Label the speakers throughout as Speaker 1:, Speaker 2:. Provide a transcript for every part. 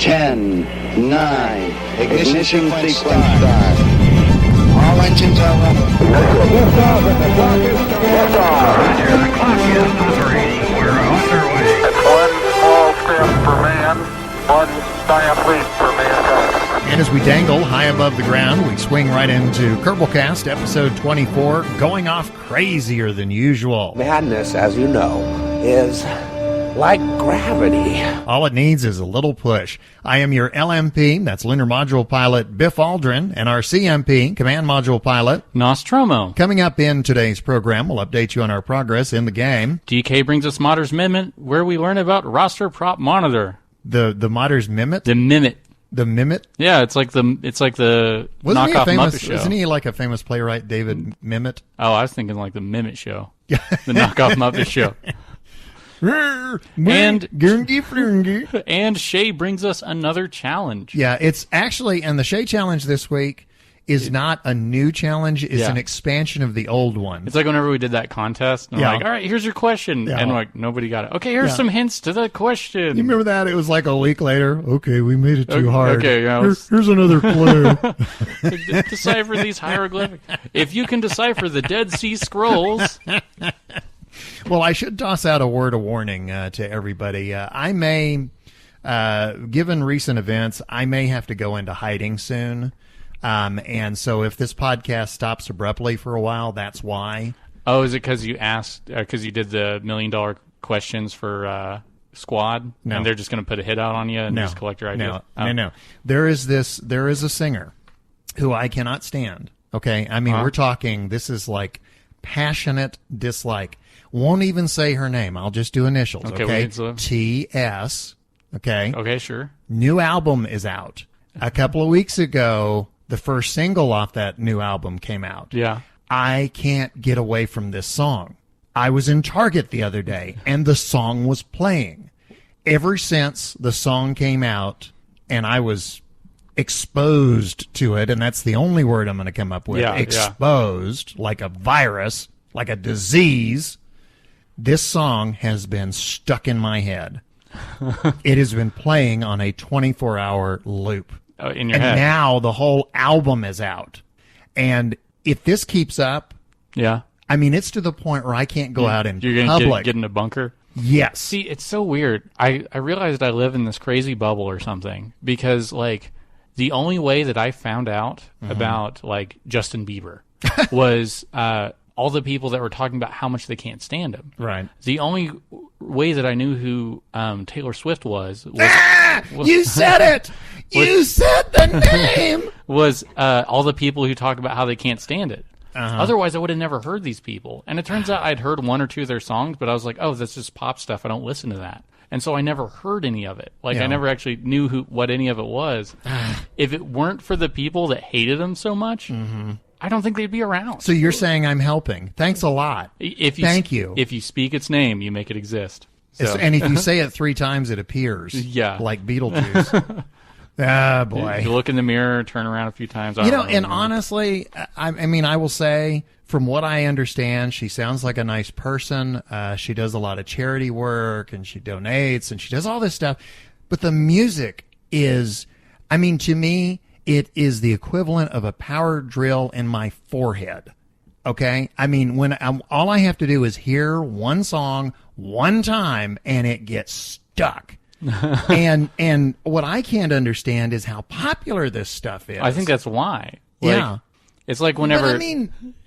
Speaker 1: 10, 9, ignition sequence start. All engines are running.
Speaker 2: Liftoff, and the clock is starting.
Speaker 3: Roger, the clock is operating. We're underway.
Speaker 4: It's one small step for man, one giant leap for mankind.
Speaker 5: And as we dangle high above the ground, we swing right into Kerbal Cast, episode 24, going off crazier than usual.
Speaker 6: Madness, as you know, is like gravity.
Speaker 5: All it needs is a little push. I am your LMP, that's Lunar Module Pilot Biff Aldrin, and our CMP, Command Module Pilot
Speaker 7: Nostromo.
Speaker 5: Coming up in today's program, we'll update you on our progress in the game.
Speaker 7: DK brings us Modder's Mimit, where we learn about RasterPropMonitor.
Speaker 5: The Modder's Mimit?
Speaker 7: The Mimit.
Speaker 5: The Mimit?
Speaker 7: Yeah, it's like the knockoff Muppet Show.
Speaker 5: Wasn't he like a famous playwright, David Mimit?
Speaker 7: Oh, I was thinking like the Mimit Show. The knockoff Muppet Show. And Shea brings us another challenge.
Speaker 5: Yeah, it's actually, and the Shea challenge this week is not a new challenge. It's an expansion of the old one.
Speaker 7: It's like whenever we did that contest, and we're like, all right, here's your question.
Speaker 5: Yeah.
Speaker 7: And like, nobody got it. Okay, here's some hints to the question.
Speaker 5: You remember that? It was like a week later. Okay, we made it too hard.
Speaker 7: Okay, yeah,
Speaker 5: here's another clue.
Speaker 7: Decipher these hieroglyphics. If you can decipher the Dead Sea Scrolls.
Speaker 5: Well, I should toss out a word of warning to everybody. I may, given recent events, I may have to go into hiding soon. And so if this podcast stops abruptly for a while, that's why.
Speaker 7: Oh, is it because you asked, because you did the $1 million questions for Squad?
Speaker 5: No.
Speaker 7: And they're just going to put a hit out on you and just collect your ideas?
Speaker 5: No. There is a singer who I cannot stand. Okay. I mean, we're talking, this is like passionate dislike. Won't even say her name. I'll just do initials. Okay. TS. Okay.
Speaker 7: Okay, sure.
Speaker 5: New album is out. A couple of weeks ago, the first single off that new album came out.
Speaker 7: Yeah.
Speaker 5: I can't get away from this song. I was in Target the other day, and the song was playing. Ever since the song came out, and I was exposed to it, and that's the only word I'm going to come up with. Exposed, like a virus, like a disease. This song has been stuck in my head. It has been playing on a 24-hour loop.
Speaker 7: In your head.
Speaker 5: And now the whole album is out. And if this keeps up, I mean, it's to the point where I can't go out in
Speaker 7: You're
Speaker 5: public.
Speaker 7: You're going to get in a bunker?
Speaker 5: Yes.
Speaker 7: See, it's so weird. I realized I live in this crazy bubble or something because, like, the only way that I found out about, like, Justin Bieber was all the people that were talking about how much they can't stand him.
Speaker 5: Right.
Speaker 7: The only way that I knew who Taylor Swift was
Speaker 5: you said it! You said the name!
Speaker 7: Was all the people who talk about how they can't stand it. Otherwise, I would have never heard these people. And it turns out I'd heard one or two of their songs, but I was like, oh, that's just pop stuff. I don't listen to that. And so I never heard any of it. Like, I never actually knew what any of it was. If it weren't for the people that hated him so much, I don't think they'd be around.
Speaker 5: So you're saying I'm helping. Thanks a lot. Thank you.
Speaker 7: If you speak its name, you make it exist. So.
Speaker 5: And if you say it 3 times, it appears.
Speaker 7: Yeah.
Speaker 5: Like Beetlejuice. Ah, boy.
Speaker 7: You look in the mirror, turn around a few times.
Speaker 5: And honestly, I mean, I will say, from what I understand, she sounds like a nice person. She does a lot of charity work, and she donates, and she does all this stuff. But the music is, I mean, to me, it is the equivalent of a power drill in my forehead. Okay? I mean, when all I have to do is hear one song one time, and it gets stuck. and what I can't understand is how popular this stuff is.
Speaker 7: I think that's why.
Speaker 5: Yeah.
Speaker 7: It's like whenever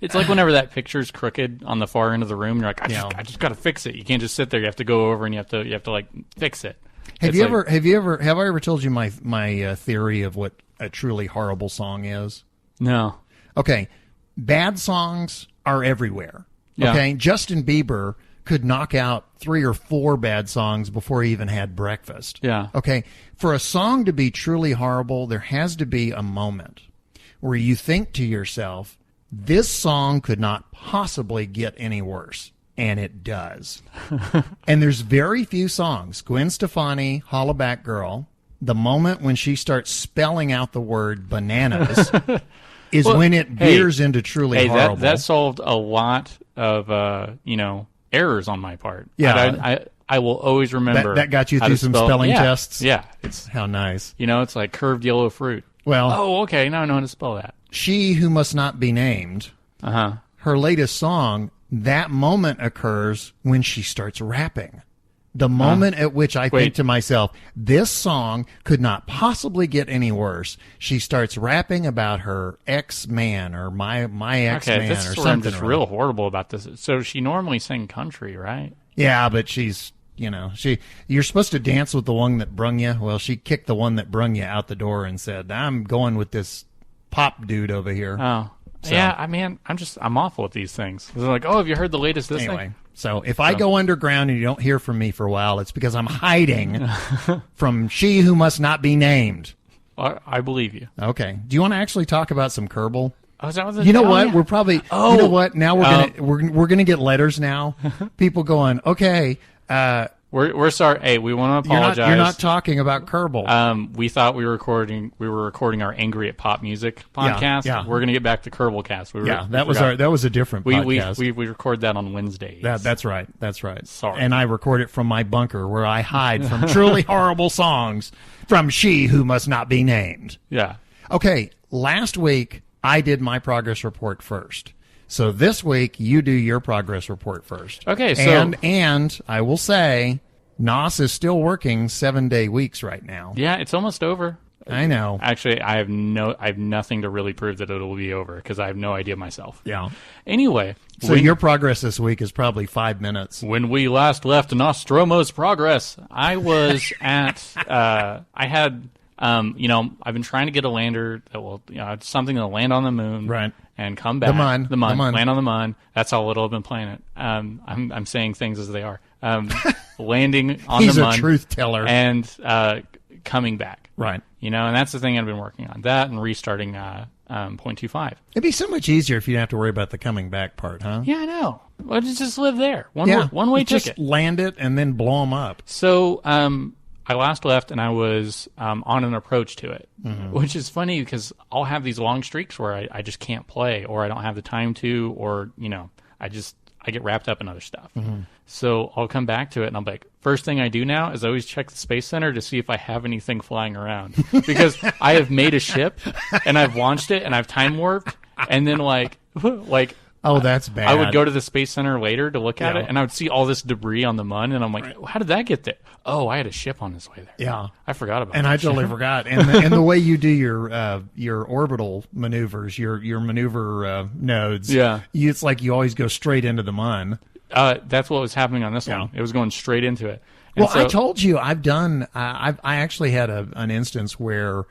Speaker 5: it's
Speaker 7: like whenever that picture's crooked on the far end of the room, you're like, I just got to fix it. You can't just sit there. You have to go over and you have to like fix it.
Speaker 5: Have I ever told you my theory of what a truly horrible song is?
Speaker 7: No.
Speaker 5: Okay. Bad songs are everywhere.
Speaker 7: Yeah.
Speaker 5: Okay. Justin Bieber could knock out 3 or 4 bad songs before he even had breakfast.
Speaker 7: Yeah.
Speaker 5: Okay. For a song to be truly horrible, there has to be a moment where you think to yourself, this song could not possibly get any worse. And it does. And there's very few songs. Gwen Stefani, Hollaback Girl, the moment when she starts spelling out the word bananas is when it veers into truly horrible.
Speaker 7: That solved a lot of, errors on my part.
Speaker 5: Yeah.
Speaker 7: I will always remember.
Speaker 5: That got you
Speaker 7: how
Speaker 5: through
Speaker 7: to
Speaker 5: some
Speaker 7: spell-
Speaker 5: spelling
Speaker 7: yeah,
Speaker 5: tests?
Speaker 7: Yeah, it's
Speaker 5: How nice.
Speaker 7: it's like curved yellow fruit.
Speaker 5: Well,
Speaker 7: Oh, okay, now I know how to spell that.
Speaker 5: She Who Must Not Be Named, her latest song, that moment occurs when she starts rapping. The moment at which I think to myself, this song could not possibly get any worse. She starts rapping about her ex-man or my ex-man
Speaker 7: Okay, this
Speaker 5: or
Speaker 7: is where I'm
Speaker 5: something.
Speaker 7: just real horrible about this. So she normally sang country, right?
Speaker 5: Yeah, but she's, you're supposed to dance with the one that brung you. Well, she kicked the one that brung you out the door and said, I'm going with this pop dude over here.
Speaker 7: Oh.
Speaker 5: So-
Speaker 7: Yeah, I'm awful at these things. They're like, oh, have you heard the latest this
Speaker 5: Anyway,
Speaker 7: thing?
Speaker 5: so if I go underground and you don't hear from me for a while, it's because I'm hiding from She Who Must Not Be Named.
Speaker 7: I believe you.
Speaker 5: Okay. Do you want to actually talk about some Kerbal?
Speaker 7: Oh, is that what the,
Speaker 5: You know
Speaker 7: oh,
Speaker 5: what?
Speaker 7: yeah.
Speaker 5: We're probably.
Speaker 7: Oh.
Speaker 5: You know what? Now we're gonna get letters now. People going, okay.
Speaker 7: We're sorry. Hey, we want to apologize.
Speaker 5: You're not talking about Kerbal.
Speaker 7: We thought we were recording our Angry at Pop Music podcast.
Speaker 5: yeah.
Speaker 7: We're gonna get back to Kerbal Cast.
Speaker 5: That was a different podcast.
Speaker 7: We record that on Wednesdays.
Speaker 5: That's right. That's right.
Speaker 7: Sorry.
Speaker 5: And I record it from my bunker where I hide from truly horrible songs from She Who Must Not Be Named.
Speaker 7: Yeah.
Speaker 5: Okay, last week I did my progress report first. So this week you do your progress report first.
Speaker 7: Okay, so
Speaker 5: and I will say NOS is still working 7-day weeks right now.
Speaker 7: yeah, it's almost over.
Speaker 5: I know.
Speaker 7: Actually, I have nothing to really prove that it'll be over because I have no idea myself.
Speaker 5: Yeah.
Speaker 7: Anyway,
Speaker 5: So your progress this week is probably 5 minutes.
Speaker 7: when we last left Nostromo's progress, I was at I've been trying to get a lander that will something that'll land on the moon,
Speaker 5: Right.
Speaker 7: and come back.
Speaker 5: The mun.
Speaker 7: Land on the mun. That's how little I've been playing it. I'm saying things as they are. Landing on
Speaker 5: He's
Speaker 7: the
Speaker 5: a
Speaker 7: mun
Speaker 5: truth teller.
Speaker 7: and coming back.
Speaker 5: Right.
Speaker 7: And that's the thing I've been working on. That and restarting 0.25.
Speaker 5: It'd be so much easier if you didn't have to worry about the coming back part, huh?
Speaker 7: Yeah, I know. Well, just live there. One way
Speaker 5: You
Speaker 7: ticket.
Speaker 5: Just land it and then blow them up.
Speaker 7: So I last left and I was on an approach to it, which is funny because I'll have these long streaks where I just can't play or I don't have the time to or, I get wrapped up in other stuff. So I'll come back to it and I'm like, first thing I do now is I always check the Space Center to see if I have anything flying around because I have made a ship and I've launched it and I've time warped and then like
Speaker 5: Oh, that's bad.
Speaker 7: I would go to the Space Center later to look at
Speaker 5: Yeah.
Speaker 7: it, and I would see all this debris on the mun, and I'm like, how did that get there? Oh, I had a ship on its way there.
Speaker 5: Yeah.
Speaker 7: I forgot about
Speaker 5: And
Speaker 7: that.
Speaker 5: I totally forgot. And the way you do your orbital maneuvers, your maneuver nodes,
Speaker 7: Yeah.
Speaker 5: it's like you always go straight into the mun.
Speaker 7: That's what was happening on this
Speaker 5: Yeah.
Speaker 7: one. It was going straight into it. And
Speaker 5: Well, I
Speaker 7: so-
Speaker 5: told you I've done. I actually had an instance where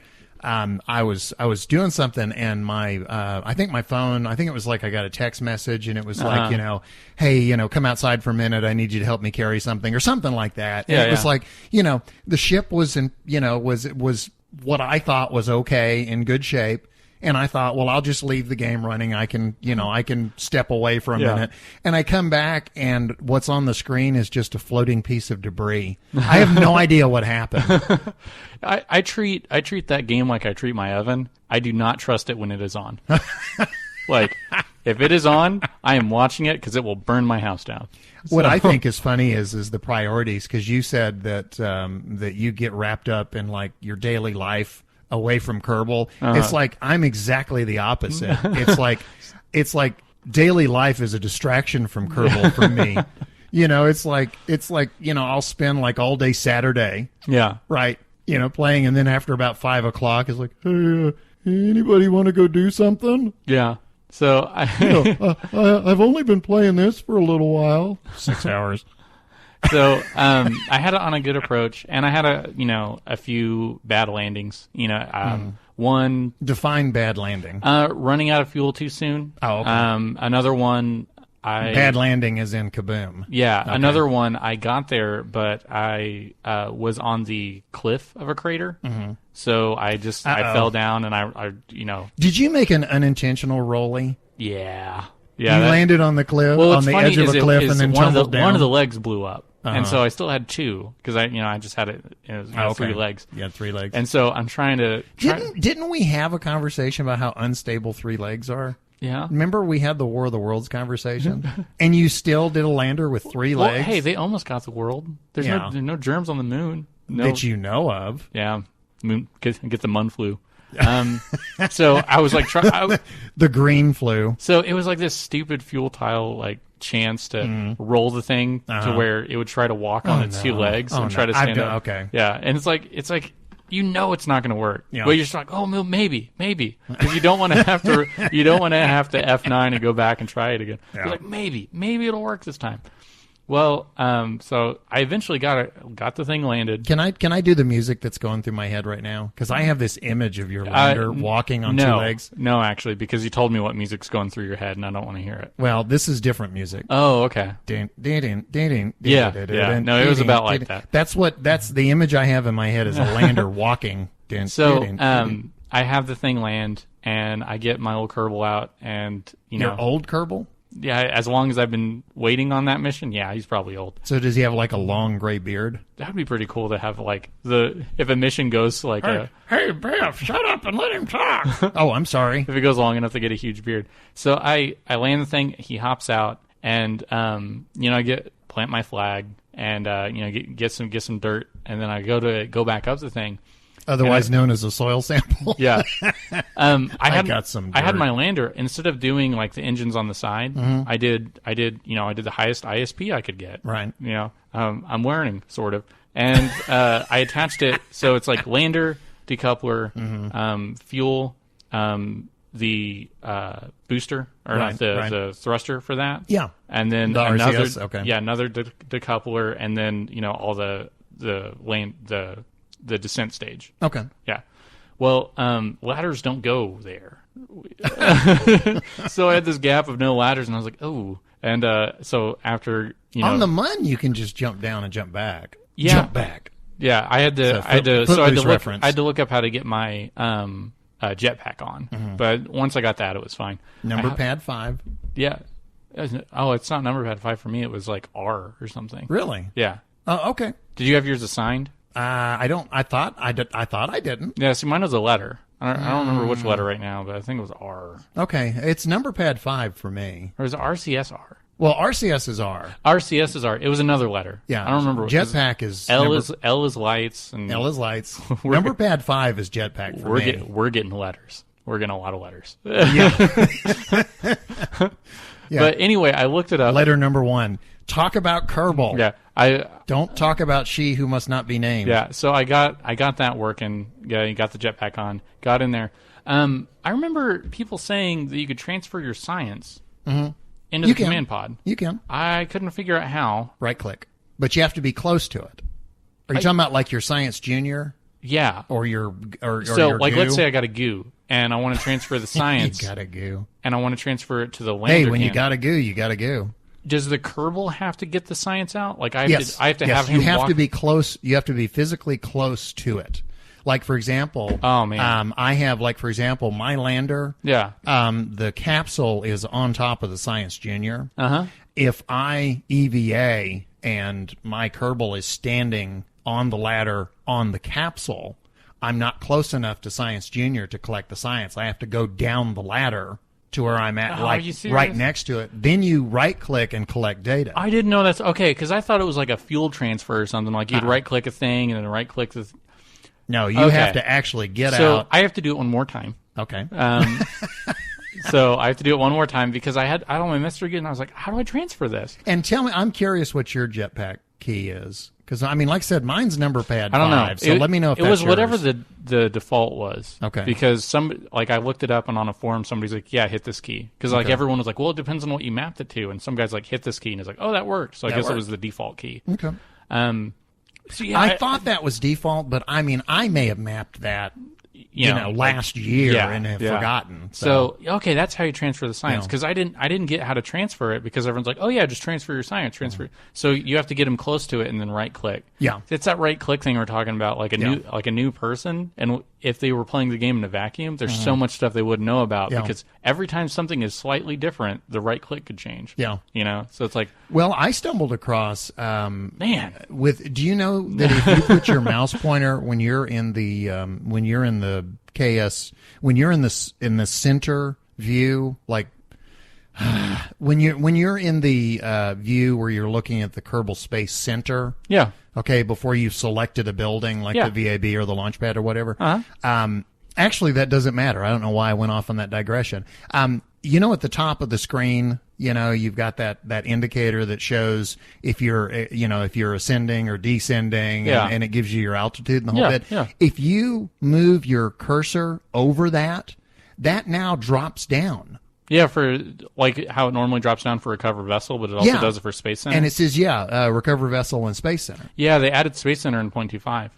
Speaker 5: I was doing something and my I think my phone. I think it was like I got a text message and it was like hey come outside for a minute. I need you to help me carry something or something like that. And
Speaker 7: Yeah,
Speaker 5: it was
Speaker 7: yeah.
Speaker 5: like the ship was in was what I thought was okay in good shape. And I thought, well, I'll just leave the game running. I can, I can step away for a
Speaker 7: Yeah.
Speaker 5: minute. And I come back, and what's on the screen is just a floating piece of debris. I have no idea what happened.
Speaker 7: I treat that game like I treat my oven. I do not trust it when it is on. Like, if it is on, I am watching it because it will burn my house down.
Speaker 5: What I think is funny is the priorities, because you said that that you get wrapped up in like your daily life away from Kerbal. It's like I'm exactly the opposite. It's like daily life is a distraction from Kerbal for me. It's like I'll spend like all day Saturday,
Speaker 7: Yeah.
Speaker 5: right? Playing, and then after about 5 o'clock, it's like, hey, anybody want to go do something?
Speaker 7: Yeah. So
Speaker 5: I've only been playing this for a little while. 6 hours.
Speaker 7: So I had it on a good approach, and I had a few bad landings. One
Speaker 5: Define bad landing.
Speaker 7: running out of fuel too soon.
Speaker 5: Oh, okay.
Speaker 7: Another one,
Speaker 5: Bad landing is in kaboom.
Speaker 7: Yeah,
Speaker 5: Okay.
Speaker 7: another one. I got there, but I was on the cliff of a crater, so I fell down, and I
Speaker 5: Did you make an unintentional rollie?
Speaker 7: yeah.
Speaker 5: You landed on the cliff,
Speaker 7: Well,
Speaker 5: on
Speaker 7: what's
Speaker 5: the
Speaker 7: funny
Speaker 5: edge of
Speaker 7: is
Speaker 5: a
Speaker 7: it-
Speaker 5: cliff,
Speaker 7: is
Speaker 5: and then
Speaker 7: one
Speaker 5: tumbled
Speaker 7: of the
Speaker 5: down.
Speaker 7: one of the legs blew up,
Speaker 5: Uh-huh.
Speaker 7: and so I still had two because I just had it. It was,
Speaker 5: Okay.
Speaker 7: 3 legs.
Speaker 5: You had 3 legs.
Speaker 7: And so I'm trying to.
Speaker 5: Didn't we have a conversation about how unstable 3 legs are?
Speaker 7: Yeah.
Speaker 5: Remember we had the War of the Worlds conversation? And you still did a lander with 3
Speaker 7: Well,
Speaker 5: legs?
Speaker 7: hey, they almost got the world. There's no germs on the moon. No,
Speaker 5: that you know of.
Speaker 7: Yeah. Moon, get the mun flu. So I was like,
Speaker 5: the green flu.
Speaker 7: So it was like this stupid fuel tile like chance to roll the thing to where it would try to walk on its 2 legs and try to stand up.
Speaker 5: Okay.
Speaker 7: Yeah, and it's like you know it's not going to work,
Speaker 5: Yeah.
Speaker 7: but you're just like, oh, maybe, because you don't want to have to F9 and go back and try it again.
Speaker 5: Yeah.
Speaker 7: You're like, maybe it'll work this time. Well, so I eventually got the thing landed.
Speaker 5: Can I do the music that's going through my head right now? Because I have this image of your lander walking on 2 legs.
Speaker 7: No, actually, because you told me what music's going through your head, and I don't want to hear it.
Speaker 5: Well, this is different music.
Speaker 7: Oh, okay.
Speaker 5: Yeah.
Speaker 7: No, it was about like that.
Speaker 5: That's the image I have in my head is a lander walking.
Speaker 7: So, I have the thing land, and I get my old Kerbal out, and
Speaker 5: Your old Kerbal?
Speaker 7: Yeah, as long as I've been waiting on that mission, yeah, he's probably old.
Speaker 5: So does he have like a long gray beard?
Speaker 7: That would be pretty cool to have like if a mission goes like
Speaker 5: Hey, Biff, shut up and let him talk. Oh, I'm sorry.
Speaker 7: If it goes long enough to get a huge beard. So I land the thing, he hops out, and I plant my flag, and get some dirt, and then I go back up the thing.
Speaker 5: Otherwise known as a soil sample.
Speaker 7: Yeah. I had my lander, instead of doing like the engines on the side, I did the highest ISP I could get.
Speaker 5: Right.
Speaker 7: I'm wearing sort of. And I attached it so it's like lander, decoupler, fuel, the booster or not the thruster for that.
Speaker 5: Yeah.
Speaker 7: And then
Speaker 5: the
Speaker 7: another
Speaker 5: RCS? Okay.
Speaker 7: Yeah, another decoupler, and then all the descent stage.
Speaker 5: Okay.
Speaker 7: Yeah. Well, ladders don't go there. So I had this gap of no ladders, and I was like, oh. And so after
Speaker 5: on the Mun, you can just jump down and jump back.
Speaker 7: Yeah.
Speaker 5: Jump back.
Speaker 7: Yeah, I had to look up how to get my jetpack on. But once I got that, it was fine.
Speaker 5: Number pad 5.
Speaker 7: Yeah. Oh, it's not number pad 5 for me. It was like R or something.
Speaker 5: Really?
Speaker 7: Yeah.
Speaker 5: Oh, okay.
Speaker 7: Did you have yours assigned?
Speaker 5: I don't. I thought I didn't.
Speaker 7: Yeah. See, mine was a letter. I don't remember which letter right now, but I think it was R.
Speaker 5: Okay, it's number pad 5 for me.
Speaker 7: Or is it RCSR?
Speaker 5: Well, RCS is R.
Speaker 7: RCS is R. It was another letter.
Speaker 5: Yeah,
Speaker 7: I don't remember.
Speaker 5: Jetpack is
Speaker 7: L is lights and
Speaker 5: L is lights. Number pad 5 is jetpack for me.
Speaker 7: We're getting letters. We're getting a lot of letters.
Speaker 5: Yeah. Yeah.
Speaker 7: But anyway, I looked it up.
Speaker 5: Letter number 1. Talk about Kerbal.
Speaker 7: Yeah.
Speaker 5: Don't talk about she who must not be named.
Speaker 7: Yeah. So I got that working. Yeah, got the jetpack on. Got in there. I remember people saying that you could transfer your science into the command pod.
Speaker 5: You can.
Speaker 7: I couldn't figure out how.
Speaker 5: Right click, but you have to be close to it. Are you talking about like your Science Junior?
Speaker 7: Yeah.
Speaker 5: Or your
Speaker 7: so
Speaker 5: your
Speaker 7: like
Speaker 5: goo?
Speaker 7: let's say I got a goo and I want to transfer the science.
Speaker 5: You got a goo.
Speaker 7: And I want to transfer it to the lander.
Speaker 5: Hey, when you
Speaker 7: can.
Speaker 5: got a goo, you got a goo.
Speaker 7: Does the Kerbal have to get the science out? Like I have
Speaker 5: Yes.
Speaker 7: to have
Speaker 5: Yes,
Speaker 7: him
Speaker 5: you have
Speaker 7: walk...
Speaker 5: to be close. You have to be physically close to it. Like for example,
Speaker 7: oh man,
Speaker 5: I have like for example my lander.
Speaker 7: Yeah.
Speaker 5: The capsule is on top of the Science Junior. If I EVA and my Kerbal is standing on the ladder on the capsule, I'm not close enough to Science Junior to collect the science. I have to go down the ladder to where I'm at, like right next to it. Then you right click and collect data.
Speaker 7: I didn't know that's okay because I thought it was like a fuel transfer or something. Like you'd right click a thing and then right click the.
Speaker 5: No, you have to actually get out.
Speaker 7: So I have to do it one more time.
Speaker 5: Okay.
Speaker 7: So I have to do it one more time because I messed again. And I was like, how do I transfer this?
Speaker 5: And tell me, I'm curious what your jetpack key is. Because, I mean, like I said, mine's number pad 5.
Speaker 7: I don't know.
Speaker 5: So let me know if
Speaker 7: it
Speaker 5: that's
Speaker 7: was whatever
Speaker 5: yours.
Speaker 7: the default was.
Speaker 5: Okay.
Speaker 7: Because I looked it up and on a forum, somebody's like, yeah, hit this key. Because everyone was like, well, it depends on what you mapped it to. And some guy's like, hit this key. And it's like, oh, that worked. So I guess it was the default key.
Speaker 5: Okay.
Speaker 7: So yeah,
Speaker 5: I thought that was default, but I mean, I may have mapped that, last year and have forgotten.
Speaker 7: So okay, that's how you transfer the science. Because I didn't get how to transfer it because everyone's like, oh yeah, just transfer your science, transfer. So you have to get them close to it and then right click.
Speaker 5: Yeah,
Speaker 7: it's that right click thing we're talking about, like a new person. And if they were playing the game in a vacuum, there's so much stuff they wouldn't know about because every time something is slightly different, the right click could change. Yeah, so it's like,
Speaker 5: well, I stumbled across
Speaker 7: man.
Speaker 5: Do you know that if you put your mouse pointer when you're in the KS, when you're in the center view, like when you're in the view where you're looking at the Kerbal Space Center.
Speaker 7: Yeah.
Speaker 5: Okay, before you've selected a building like
Speaker 7: Yeah.
Speaker 5: the VAB or the launch pad or whatever.
Speaker 7: Uh-huh.
Speaker 5: Actually, that doesn't matter. I don't know why I went off on that digression. You know, at the top of the screen, you know, you've got that indicator that shows if you're ascending or descending,
Speaker 7: Yeah.
Speaker 5: and it gives you your altitude and the whole
Speaker 7: Yeah,
Speaker 5: bit.
Speaker 7: yeah.
Speaker 5: If you move your cursor over that now drops down.
Speaker 7: Yeah, for like how it normally drops down for a covered vessel, but it also does it for Space Center.
Speaker 5: And it says, recover vessel and Space Center.
Speaker 7: Yeah, they added Space Center in 0.25.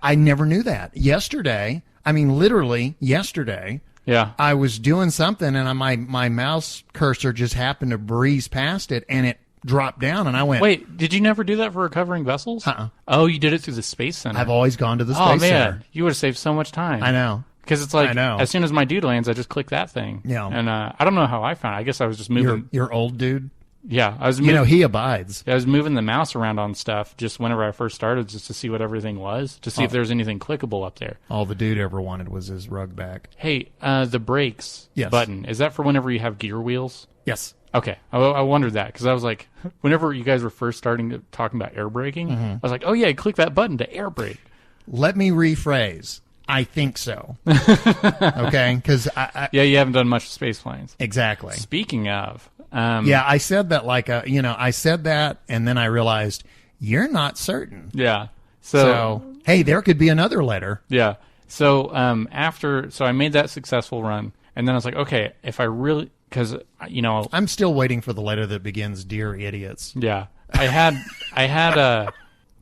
Speaker 5: I never knew that. Yesterday, I mean, literally yesterday,
Speaker 7: Yeah.
Speaker 5: I was doing something and my mouse cursor just happened to breeze past it and it dropped down and I went,
Speaker 7: Wait, did you never do that for recovering vessels?
Speaker 5: Uh-uh.
Speaker 7: Oh, you did it through the Space Center.
Speaker 5: I've always gone to the Space
Speaker 7: Oh, man.
Speaker 5: Center.
Speaker 7: You would have saved so much time.
Speaker 5: I know.
Speaker 7: Because it's like,
Speaker 5: I know.
Speaker 7: as soon as my dude lands, I just click that thing.
Speaker 5: Yeah.
Speaker 7: And I don't know how I found it. I guess I was just moving.
Speaker 5: You're old dude.
Speaker 7: Yeah. I was
Speaker 5: You
Speaker 7: moving,
Speaker 5: know, he abides.
Speaker 7: I was moving the mouse around on stuff just whenever I first started, just to see what everything was, to see if there was anything clickable up there.
Speaker 5: All the dude ever wanted was his rug back.
Speaker 7: Hey, the brakes
Speaker 5: Yes.
Speaker 7: button, is that for whenever you have gear wheels?
Speaker 5: Yes.
Speaker 7: Okay, I wondered that because I was like, whenever you guys were first starting to talking about air braking, I was like, oh yeah, click that button to air brake.
Speaker 5: Let me rephrase. I think so. Okay? Because
Speaker 7: Yeah, you haven't done much with space planes.
Speaker 5: exactly.
Speaker 7: Speaking of,
Speaker 5: Yeah, I said that I said that and then I realized you're not certain.
Speaker 7: yeah.
Speaker 5: So, hey, there could be another letter.
Speaker 7: Yeah. So so I made that successful run, and then I was like, okay, if I really, because
Speaker 5: I'm still waiting for the letter that begins "Dear Idiots."
Speaker 7: yeah, I had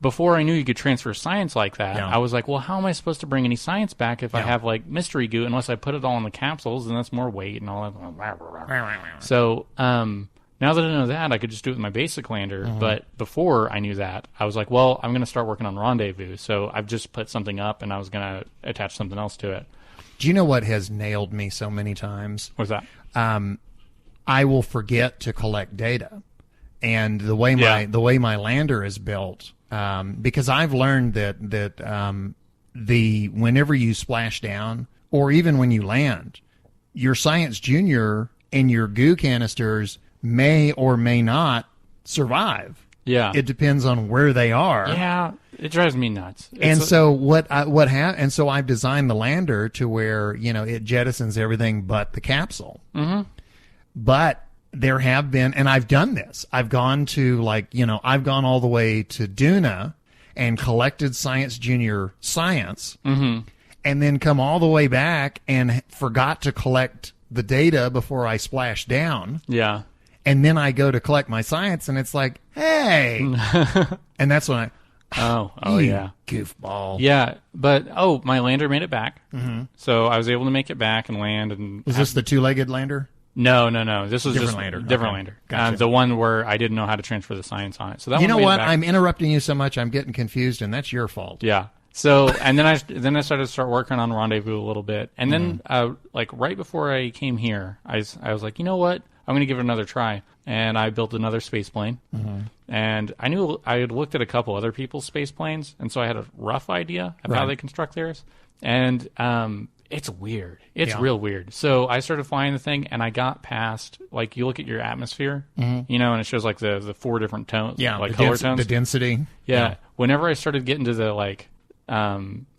Speaker 7: before I knew you could transfer science like that,
Speaker 5: Yeah.
Speaker 7: I was like, well, how am I supposed to bring any science back if I have like mystery goo, unless I put it all in the capsules, and that's more weight and all that. So now that I know that, I could just do it with my basic lander. But before I knew that, I was like, well, I'm going to start working on rendezvous. So I've just put something up, and I was going to attach something else to it.
Speaker 5: Do you know what has nailed me so many times?
Speaker 7: What's that?
Speaker 5: I will forget to collect data, and the way my lander is built, because I've learned that whenever you splash down or even when you land, your Science Junior and your goo canisters may or may not survive.
Speaker 7: Yeah.
Speaker 5: It depends on where they are.
Speaker 7: Yeah, it drives me nuts.
Speaker 5: And so I've designed the lander to where, it jettisons everything but the capsule. Mm-hmm. But there have been, and I've done this. I've gone to I've gone all the way to Duna and collected Science Junior science, and then come all the way back and forgot to collect the data before I splashed down.
Speaker 7: Yeah.
Speaker 5: And then I go to collect my science, and it's like, hey. And that's when
Speaker 7: Oh,
Speaker 5: you
Speaker 7: yeah.
Speaker 5: goofball.
Speaker 7: Yeah, but, my lander made it back. Mm-hmm. So I was able to make it back and land. And
Speaker 5: Was this the two-legged lander?
Speaker 7: No. This was
Speaker 5: Different
Speaker 7: just
Speaker 5: lander.
Speaker 7: different
Speaker 5: Okay.
Speaker 7: lander.
Speaker 5: Gotcha.
Speaker 7: The one where I didn't know how to transfer the science on it. So that
Speaker 5: You
Speaker 7: one
Speaker 5: know
Speaker 7: made it
Speaker 5: what?
Speaker 7: back.
Speaker 5: I'm interrupting you so much, I'm getting confused, and that's your fault.
Speaker 7: Yeah. So, and then I started to start working on Rendezvous a little bit. And then, right before I came here, I was like, you know what? I'm going to give it another try. And I built another space plane. And I knew I had looked at a couple other people's space planes. And so I had a rough idea of how they construct theirs. And it's weird. It's real weird. So I started flying the thing, and I got past, you look at your atmosphere, and it shows, the four different tones, color tones.
Speaker 5: The density.
Speaker 7: Yeah. Whenever I started getting to the,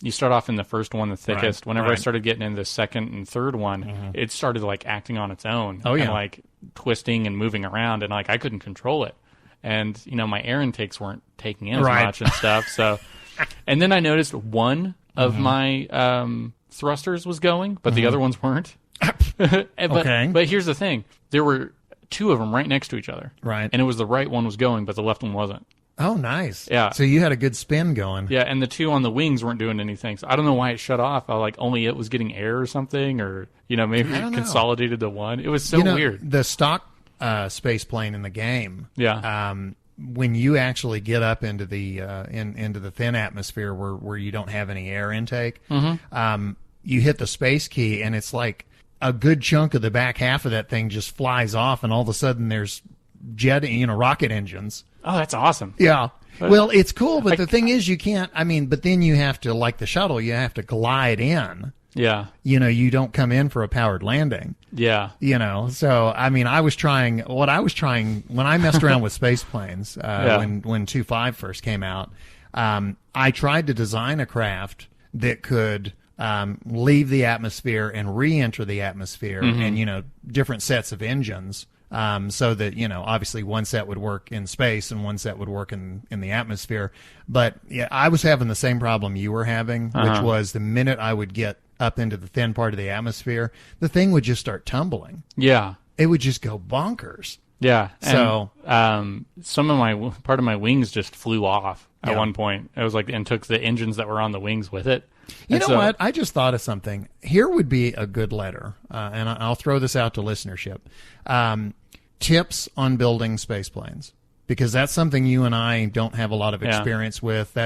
Speaker 7: you start off in the first one, the thickest.
Speaker 5: Right,
Speaker 7: Whenever I
Speaker 5: right.
Speaker 7: started getting into the second and third one, it started, acting on its own.
Speaker 5: Oh, yeah.
Speaker 7: And, twisting and moving around, and, I couldn't control it. And, my air intakes weren't taking in as
Speaker 5: Right.
Speaker 7: much and stuff, so... And then I noticed one of my thrusters was going, but the other ones weren't.
Speaker 5: Okay.
Speaker 7: But here's the thing. There were two of them right next to each other.
Speaker 5: Right.
Speaker 7: And it was the right one was going, but the left one wasn't.
Speaker 5: Oh, nice.
Speaker 7: Yeah.
Speaker 5: So you had a good spin going.
Speaker 7: Yeah, and the two on the wings weren't doing anything. So I don't know why it shut off. Only it was getting air or something, or, maybe
Speaker 5: I
Speaker 7: it
Speaker 5: don't know.
Speaker 7: consolidated to one. It was so weird.
Speaker 5: The stock space plane in the game.
Speaker 7: Yeah.
Speaker 5: When you actually get up into the into the thin atmosphere where you don't have any air intake, you hit the space key, and it's like a good chunk of the back half of that thing just flies off, and all of a sudden there's rocket engines.
Speaker 7: Oh, that's awesome.
Speaker 5: Yeah. Well, it's cool, but the thing is, you can't. But then you have to, like the shuttle, you have to glide in.
Speaker 7: Yeah.
Speaker 5: You don't come in for a powered landing.
Speaker 7: Yeah.
Speaker 5: So I mean, when I messed around with space planes, when 2.5 first came out, I tried to design a craft that could leave the atmosphere and re-enter the atmosphere, and different sets of engines, so that obviously one set would work in space and one set would work in the atmosphere. But yeah, I was having the same problem you were having, which was the minute I would get up into the thin part of the atmosphere, the thing would just start tumbling.
Speaker 7: Yeah.
Speaker 5: It would just go bonkers.
Speaker 7: Yeah.
Speaker 5: So
Speaker 7: part of my wings just flew off at one point. It was and took the engines that were on the wings with it.
Speaker 5: You know what? I just thought of something. Here would be a good letter, and I'll throw this out to listenership. Tips on building space planes, because that's something you and I don't have a lot of experience with.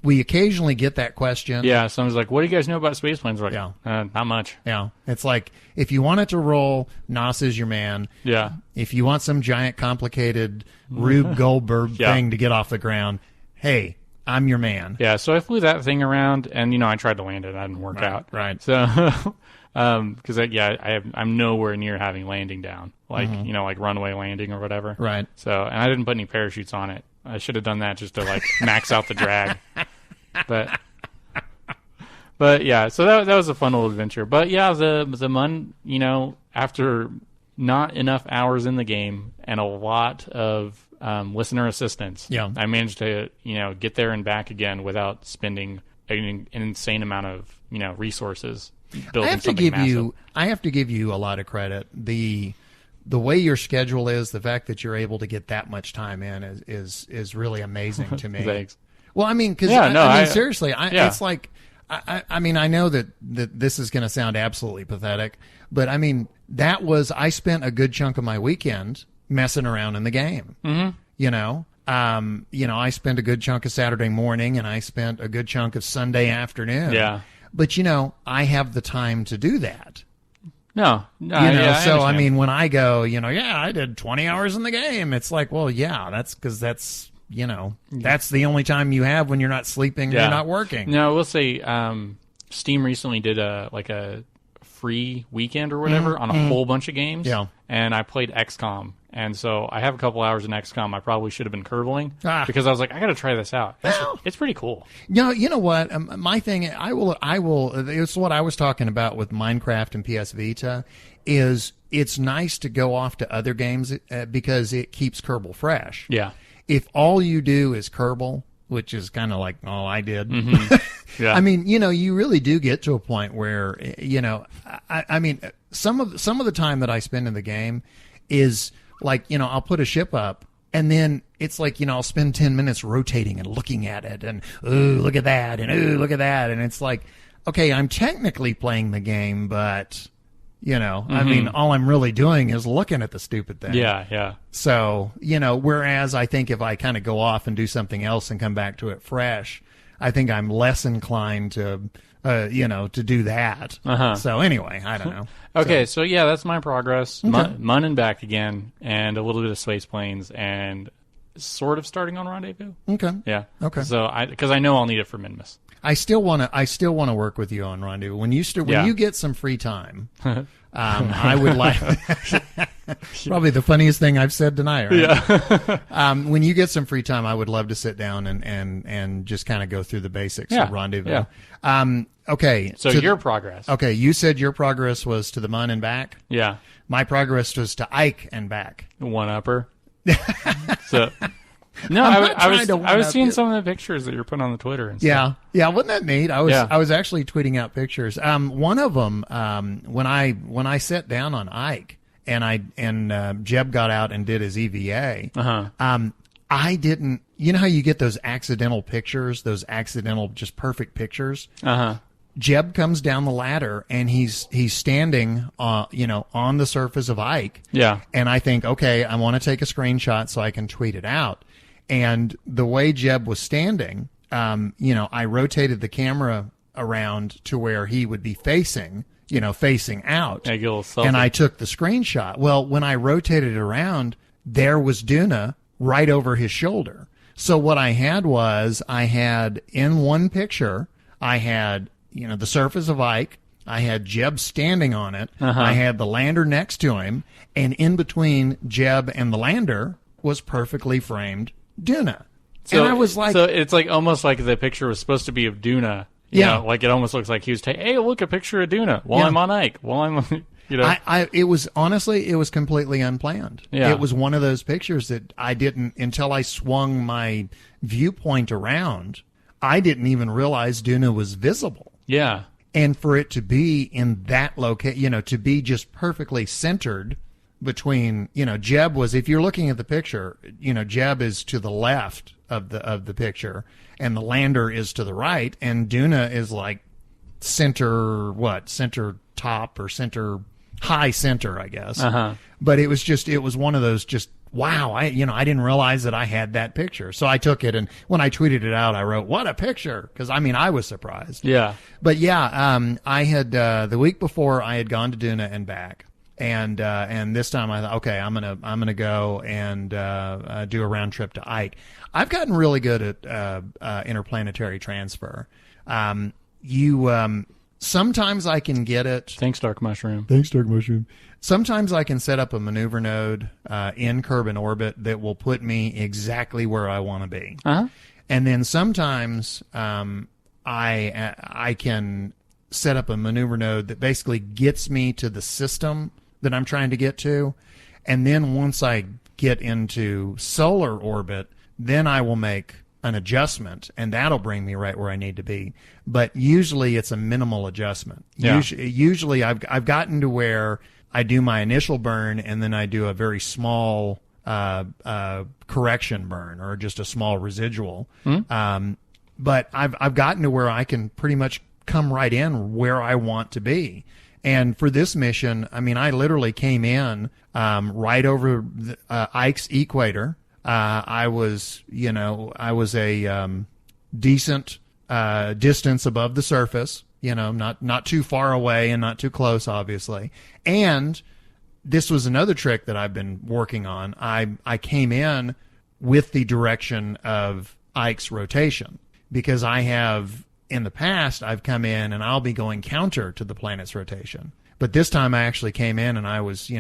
Speaker 5: We occasionally get that question.
Speaker 7: Yeah, someone's like, "What do you guys know about space planes?" We're like,
Speaker 5: Yeah.
Speaker 7: Not much.
Speaker 5: Yeah, it's like, if you want it to roll, NASA's your man.
Speaker 7: Yeah.
Speaker 5: If you want some giant, complicated Rube Goldberg thing to get off the ground, hey, I'm your man.
Speaker 7: Yeah, so I flew that thing around, and I tried to land it, and it didn't work out.
Speaker 5: Right.
Speaker 7: So, because I'm nowhere near having landing down, like runway landing or whatever.
Speaker 5: Right.
Speaker 7: So, and I didn't put any parachutes on it. I should have done that just to max out the drag. But yeah, so that was a fun little adventure. But yeah, the Mun, after not enough hours in the game and a lot of listener assistance, I managed to get there and back again without spending an insane amount of resources building something massive.
Speaker 5: I have to give you a lot of credit. The way your schedule is, the fact that you're able to get that much time in is really amazing to me.
Speaker 7: Thanks.
Speaker 5: Well, I mean, because seriously, it's like, I mean, I know that this is going to sound absolutely pathetic, but I mean, I spent a good chunk of my weekend messing around in the game. Mm-hmm. I spent a good chunk of Saturday morning, and I spent a good chunk of Sunday afternoon.
Speaker 7: Yeah.
Speaker 5: But I have the time to do that.
Speaker 7: No,
Speaker 5: so I mean, when I go, I did 20 hours in the game. It's like, well, yeah, that's because that's the only time you have when you're not sleeping, you're not working.
Speaker 7: No, I will say, Steam recently did a free weekend or whatever on a whole bunch of games.
Speaker 5: Yeah. And
Speaker 7: I played XCOM. And so I have a couple hours in XCOM. I probably should have been curbeling because I was like, I got to try this out. It's pretty cool.
Speaker 5: You know what? My thing, I will. It's what I was talking about with Minecraft and PS Vita. Is it's nice to go off to other games because it keeps Kerbal fresh.
Speaker 7: Yeah.
Speaker 5: If all you do is Kerbal, which is kind of like all I did.
Speaker 7: Mm-hmm. Yeah.
Speaker 5: I mean, you really do get to a point where, I mean, some of the time that I spend in the game is like, I'll put a ship up and then it's like, I'll spend 10 minutes rotating and looking at it and, ooh, look at that. And ooh, look at that. And it's like, okay, I'm technically playing the game, but, I mean, all I'm really doing is looking at the stupid thing.
Speaker 7: Yeah, yeah.
Speaker 5: So, whereas I think if I kind of go off and do something else and come back to it fresh, I think I'm less inclined to, to do that.
Speaker 7: Uh-huh.
Speaker 5: So anyway, I don't know.
Speaker 7: Okay, so yeah, that's my progress. Okay. Mun and back again, and a little bit of space planes, and sort of starting on Rendezvous.
Speaker 5: Okay.
Speaker 7: Yeah.
Speaker 5: Okay.
Speaker 7: So because I know I'll need it for Minmus.
Speaker 5: I still want to work with you on Rendezvous. When you get some free time, I would like probably the funniest thing I've said tonight. Right? Yeah. When you get some free time, I would love to sit down and just kind of go through the basics of Rendezvous. Yeah. Okay.
Speaker 7: So your progress.
Speaker 5: Okay. You said your progress was to the Mun and back.
Speaker 7: Yeah.
Speaker 5: My progress was to Ike and back.
Speaker 7: One upper. So. No, I was seeing some of the pictures that you're putting on the Twitter and stuff.
Speaker 5: Yeah, wasn't that neat? I was actually tweeting out pictures. One of them, when I sat down on Ike and Jeb got out and did his EVA. I didn't. You know how you get those accidental pictures, those accidental just perfect pictures. Jeb comes down the ladder and he's standing, on the surface of Ike.
Speaker 7: Yeah,
Speaker 5: and I think, okay, I want to take a screenshot so I can tweet it out. And the way Jeb was standing, I rotated the camera around to where he would be facing out. And I took the screenshot. Well, when I rotated it around, there was Duna right over his shoulder. So what I had in one picture, I had the surface of Ike. I had Jeb standing on it.
Speaker 7: Uh-huh.
Speaker 5: I had the lander next to him, and in between Jeb and the lander was perfectly framed Duna. And I was like,
Speaker 7: so it's like almost like the picture was supposed to be of Duna. You know, like it almost looks like he was taking, hey, look, a picture of Duna while I'm on Ike, while I'm,
Speaker 5: it was completely unplanned.
Speaker 7: Yeah.
Speaker 5: It was one of those pictures that I didn't, until I swung my viewpoint around, I didn't even realize Duna was visible.
Speaker 7: Yeah.
Speaker 5: And for it to be in that location, to be just perfectly centered between, Jeb was, if you're looking at the picture, Jeb is to the left of the picture and the lander is to the right, and Duna is like center top or high center, I guess.
Speaker 7: Uh-huh.
Speaker 5: But it was one of those just, wow, I didn't realize that I had that picture. So I took it, and when I tweeted it out, I wrote, what a picture. Cause I was surprised.
Speaker 7: Yeah.
Speaker 5: But yeah, I had, the week before I had gone to Duna and back. And this time I thought, okay, I'm gonna go and do a round trip to Ike. I've gotten really good at interplanetary transfer. Sometimes I can get it.
Speaker 7: Thanks, Dark Mushroom.
Speaker 5: Sometimes I can set up a maneuver node in Kerbal orbit that will put me exactly where I want to be.
Speaker 7: Uh-huh.
Speaker 5: And then sometimes I can set up a maneuver node that basically gets me to the system that I'm trying to get to. And then once I get into solar orbit, then I will make an adjustment, and that'll bring me right where I need to be. But usually it's a minimal adjustment.
Speaker 7: Yeah.
Speaker 5: Usually I've gotten to where I do my initial burn, and then I do a very small correction burn, or just a small residual. But I've gotten to where I can pretty much come right in where I want to be. And for this mission, I literally came in right over Ike's equator. I was a decent distance above the surface, not too far away and not too close, obviously. And this was another trick that I've been working on. I came in with the direction of Ike's rotation, because in the past, I've come in and I'll be going counter to the planet's rotation. But this time I actually came in and I was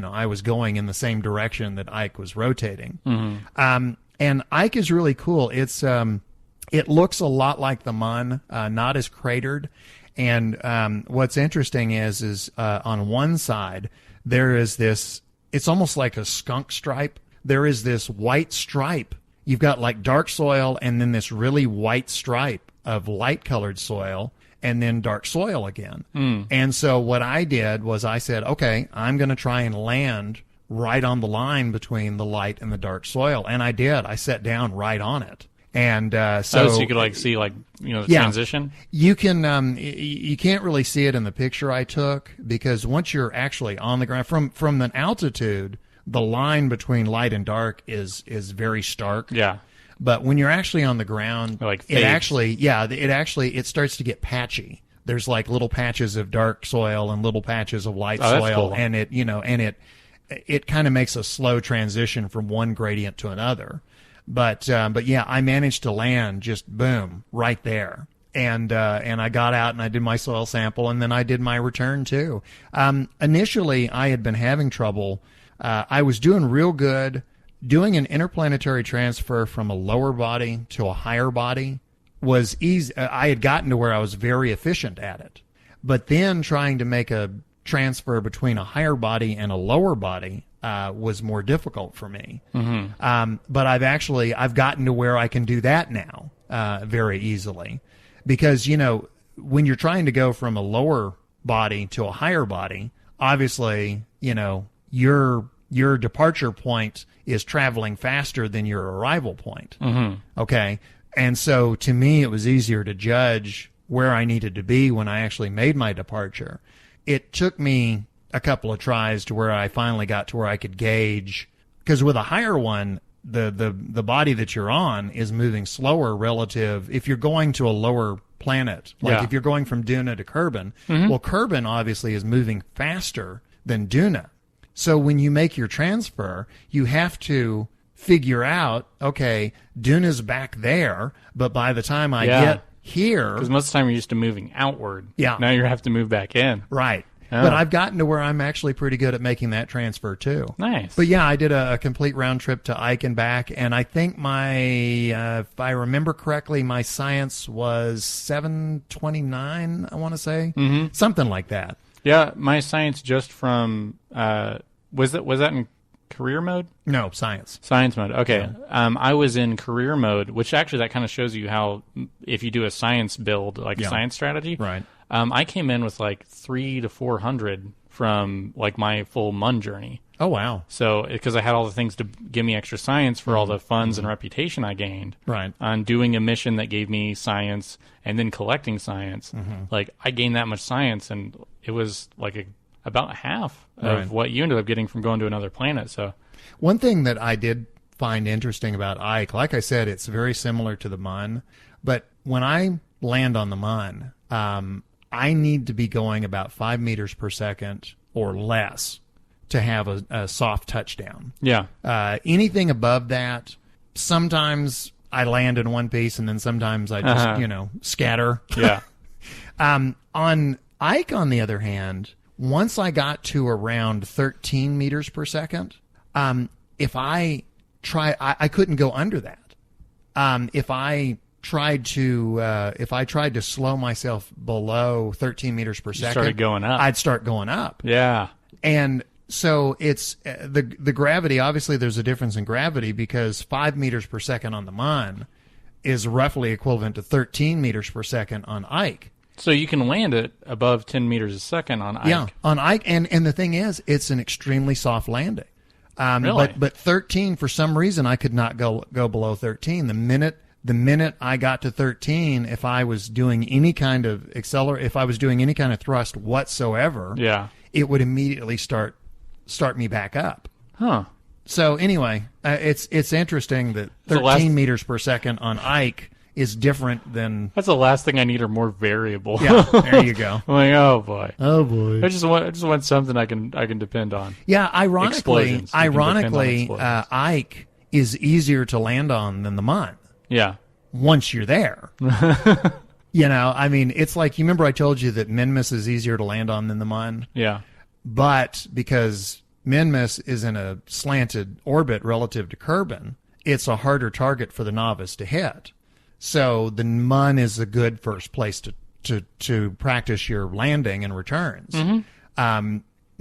Speaker 5: going in the same direction that Ike was rotating.
Speaker 7: Mm-hmm.
Speaker 5: And Ike is really cool. It looks a lot like the Mun, not as cratered. And what's interesting is on one side there is this, it's almost like a skunk stripe. There is this white stripe. You've got like dark soil and then this really white stripe of light colored soil, and then dark soil again. And so what I did was I said, okay, I'm going to try and land right on the line between the light and the dark soil. And I did. I sat down right on it. And so
Speaker 7: you could see the transition?
Speaker 5: You can you can't really see it in the picture I took, because once you're actually on the ground from an altitude, the line between light and dark is very stark.
Speaker 7: Yeah.
Speaker 5: But when you're actually on the ground, it starts to get patchy. There's like little patches of dark soil and little patches of light soil,
Speaker 7: cool.
Speaker 5: and it kind of makes a slow transition from one gradient to another. But yeah, I managed to land just boom right there. And I got out and I did my soil sample, and then I did my return too. Initially I had been having trouble. I was doing real good. Doing an interplanetary transfer from a lower body to a higher body was easy. I had gotten to where I was very efficient at it. But then trying to make a transfer between a higher body and a lower body was more difficult for me. Mm-hmm. But I've gotten to where I can do that now very easily. Because, when you're trying to go from a lower body to a higher body, obviously, your departure point is traveling faster than your arrival point.
Speaker 7: Mm-hmm.
Speaker 5: Okay. And so to me, it was easier to judge where I needed to be when I actually made my departure. It took me a couple of tries to where I finally got to where I could gauge, because with a higher one, the body that you're on is moving slower relative. If you're going to a lower planet, like if you're going from Duna to Kerbal, well, Kerbal obviously is moving faster than Duna. So when you make your transfer, you have to figure out, okay, Duna's back there, but by the time I get Here,
Speaker 7: Because most of the time you're used to moving outward.
Speaker 5: Yeah.
Speaker 7: Now you have to move back in.
Speaker 5: right.
Speaker 7: Oh.
Speaker 5: But I've gotten to where I'm actually pretty good at making that transfer too.
Speaker 7: Nice.
Speaker 5: But yeah, I did a complete round trip to Ike and back, and I think my, if I remember correctly, my science was 729. I want to say something like that.
Speaker 7: Yeah, my science just from was that in career mode?
Speaker 5: No, science.
Speaker 7: Science mode. Okay. I was in career mode, which actually that kind of shows you how if you do a science build, like a science strategy.
Speaker 5: Right.
Speaker 7: I came in with like 300 to 400 from like my full MUN journey.
Speaker 5: Oh wow.
Speaker 7: So because I had all the things to give me extra science for all the funds and reputation I gained.
Speaker 5: Right.
Speaker 7: On doing a mission that gave me science and then collecting science. Like I gained that much science, and it was like about half of what you ended up getting from going to another planet. So
Speaker 5: One thing that I did find interesting about Ike, like I said, it's very similar to the MUN, but when I land on the MUN, I need to be going about 5 meters per second or less to have a soft touchdown.
Speaker 7: yeah.
Speaker 5: Anything above that, sometimes I land in one piece, and then sometimes I just, scatter.
Speaker 7: Yeah.
Speaker 5: On Ike, on the other hand, once I got to around 13 meters per second, if I couldn't go under that. If I tried to slow myself below 13 meters per second,
Speaker 7: started going up.
Speaker 5: I'd start going up.
Speaker 7: Yeah.
Speaker 5: And so it's the gravity. Obviously, there's a difference in gravity because 5 meters per second on the MUN is roughly equivalent to 13 meters per second on Ike.
Speaker 7: So you can land it above 10 meters a second on Ike.
Speaker 5: Yeah, on Ike, and the thing is, it's an extremely soft landing.
Speaker 7: Really?
Speaker 5: But 13, for some reason, I could not go below 13. The minute I got to 13, if I was doing any kind of if I was doing any kind of thrust whatsoever,
Speaker 7: Yeah.
Speaker 5: it would immediately start me back up.
Speaker 7: Huh.
Speaker 5: So anyway, it's interesting that 13 meters per second on Ike is different than.
Speaker 7: That's the last thing I need, are more variable.
Speaker 5: Yeah, there you go.
Speaker 7: I'm like, oh boy.
Speaker 5: Oh boy.
Speaker 7: I just want something I can depend on.
Speaker 5: Yeah, ironically,
Speaker 7: Explosions. You can depend on explosions.
Speaker 5: Ike is easier to land on than the MUN
Speaker 7: Yeah.
Speaker 5: once you're there. I mean, it's like, you remember I told you that Minmus is easier to land on than the MUN?
Speaker 7: Yeah.
Speaker 5: But because Minmus is in a slanted orbit relative to Kerbin, it's a harder target for the novice to hit. So the MUN is a good first place to practice your landing and returns.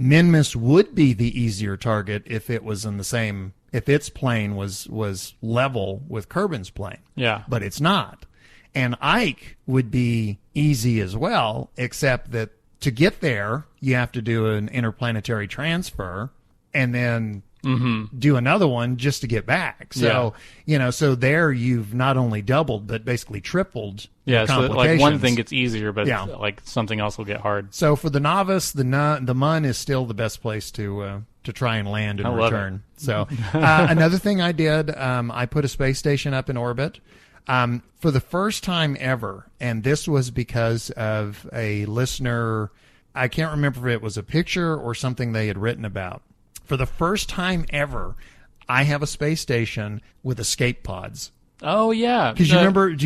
Speaker 5: Minmus would be the easier target if it was in the same, if its plane was level with Kerbin's plane.
Speaker 7: Yeah.
Speaker 5: But it's not. And Ike would be easy as well, except that to get there, you have to do an interplanetary transfer and then do another one just to get back. So, so there you've not only doubled, but basically tripled
Speaker 7: Yeah, so
Speaker 5: complications.
Speaker 7: like one thing gets easier, but
Speaker 5: Yeah.
Speaker 7: like something else will get hard.
Speaker 5: So for the novice, the MUN is still the best place to try and land and
Speaker 7: I love
Speaker 5: return. So another thing I did, I put a space station up in orbit. For the first time ever, and this was because of a listener, I can't remember if it was a picture or something they had written about. For the first time ever, I have a space station with escape pods.
Speaker 7: Oh yeah,
Speaker 5: Because do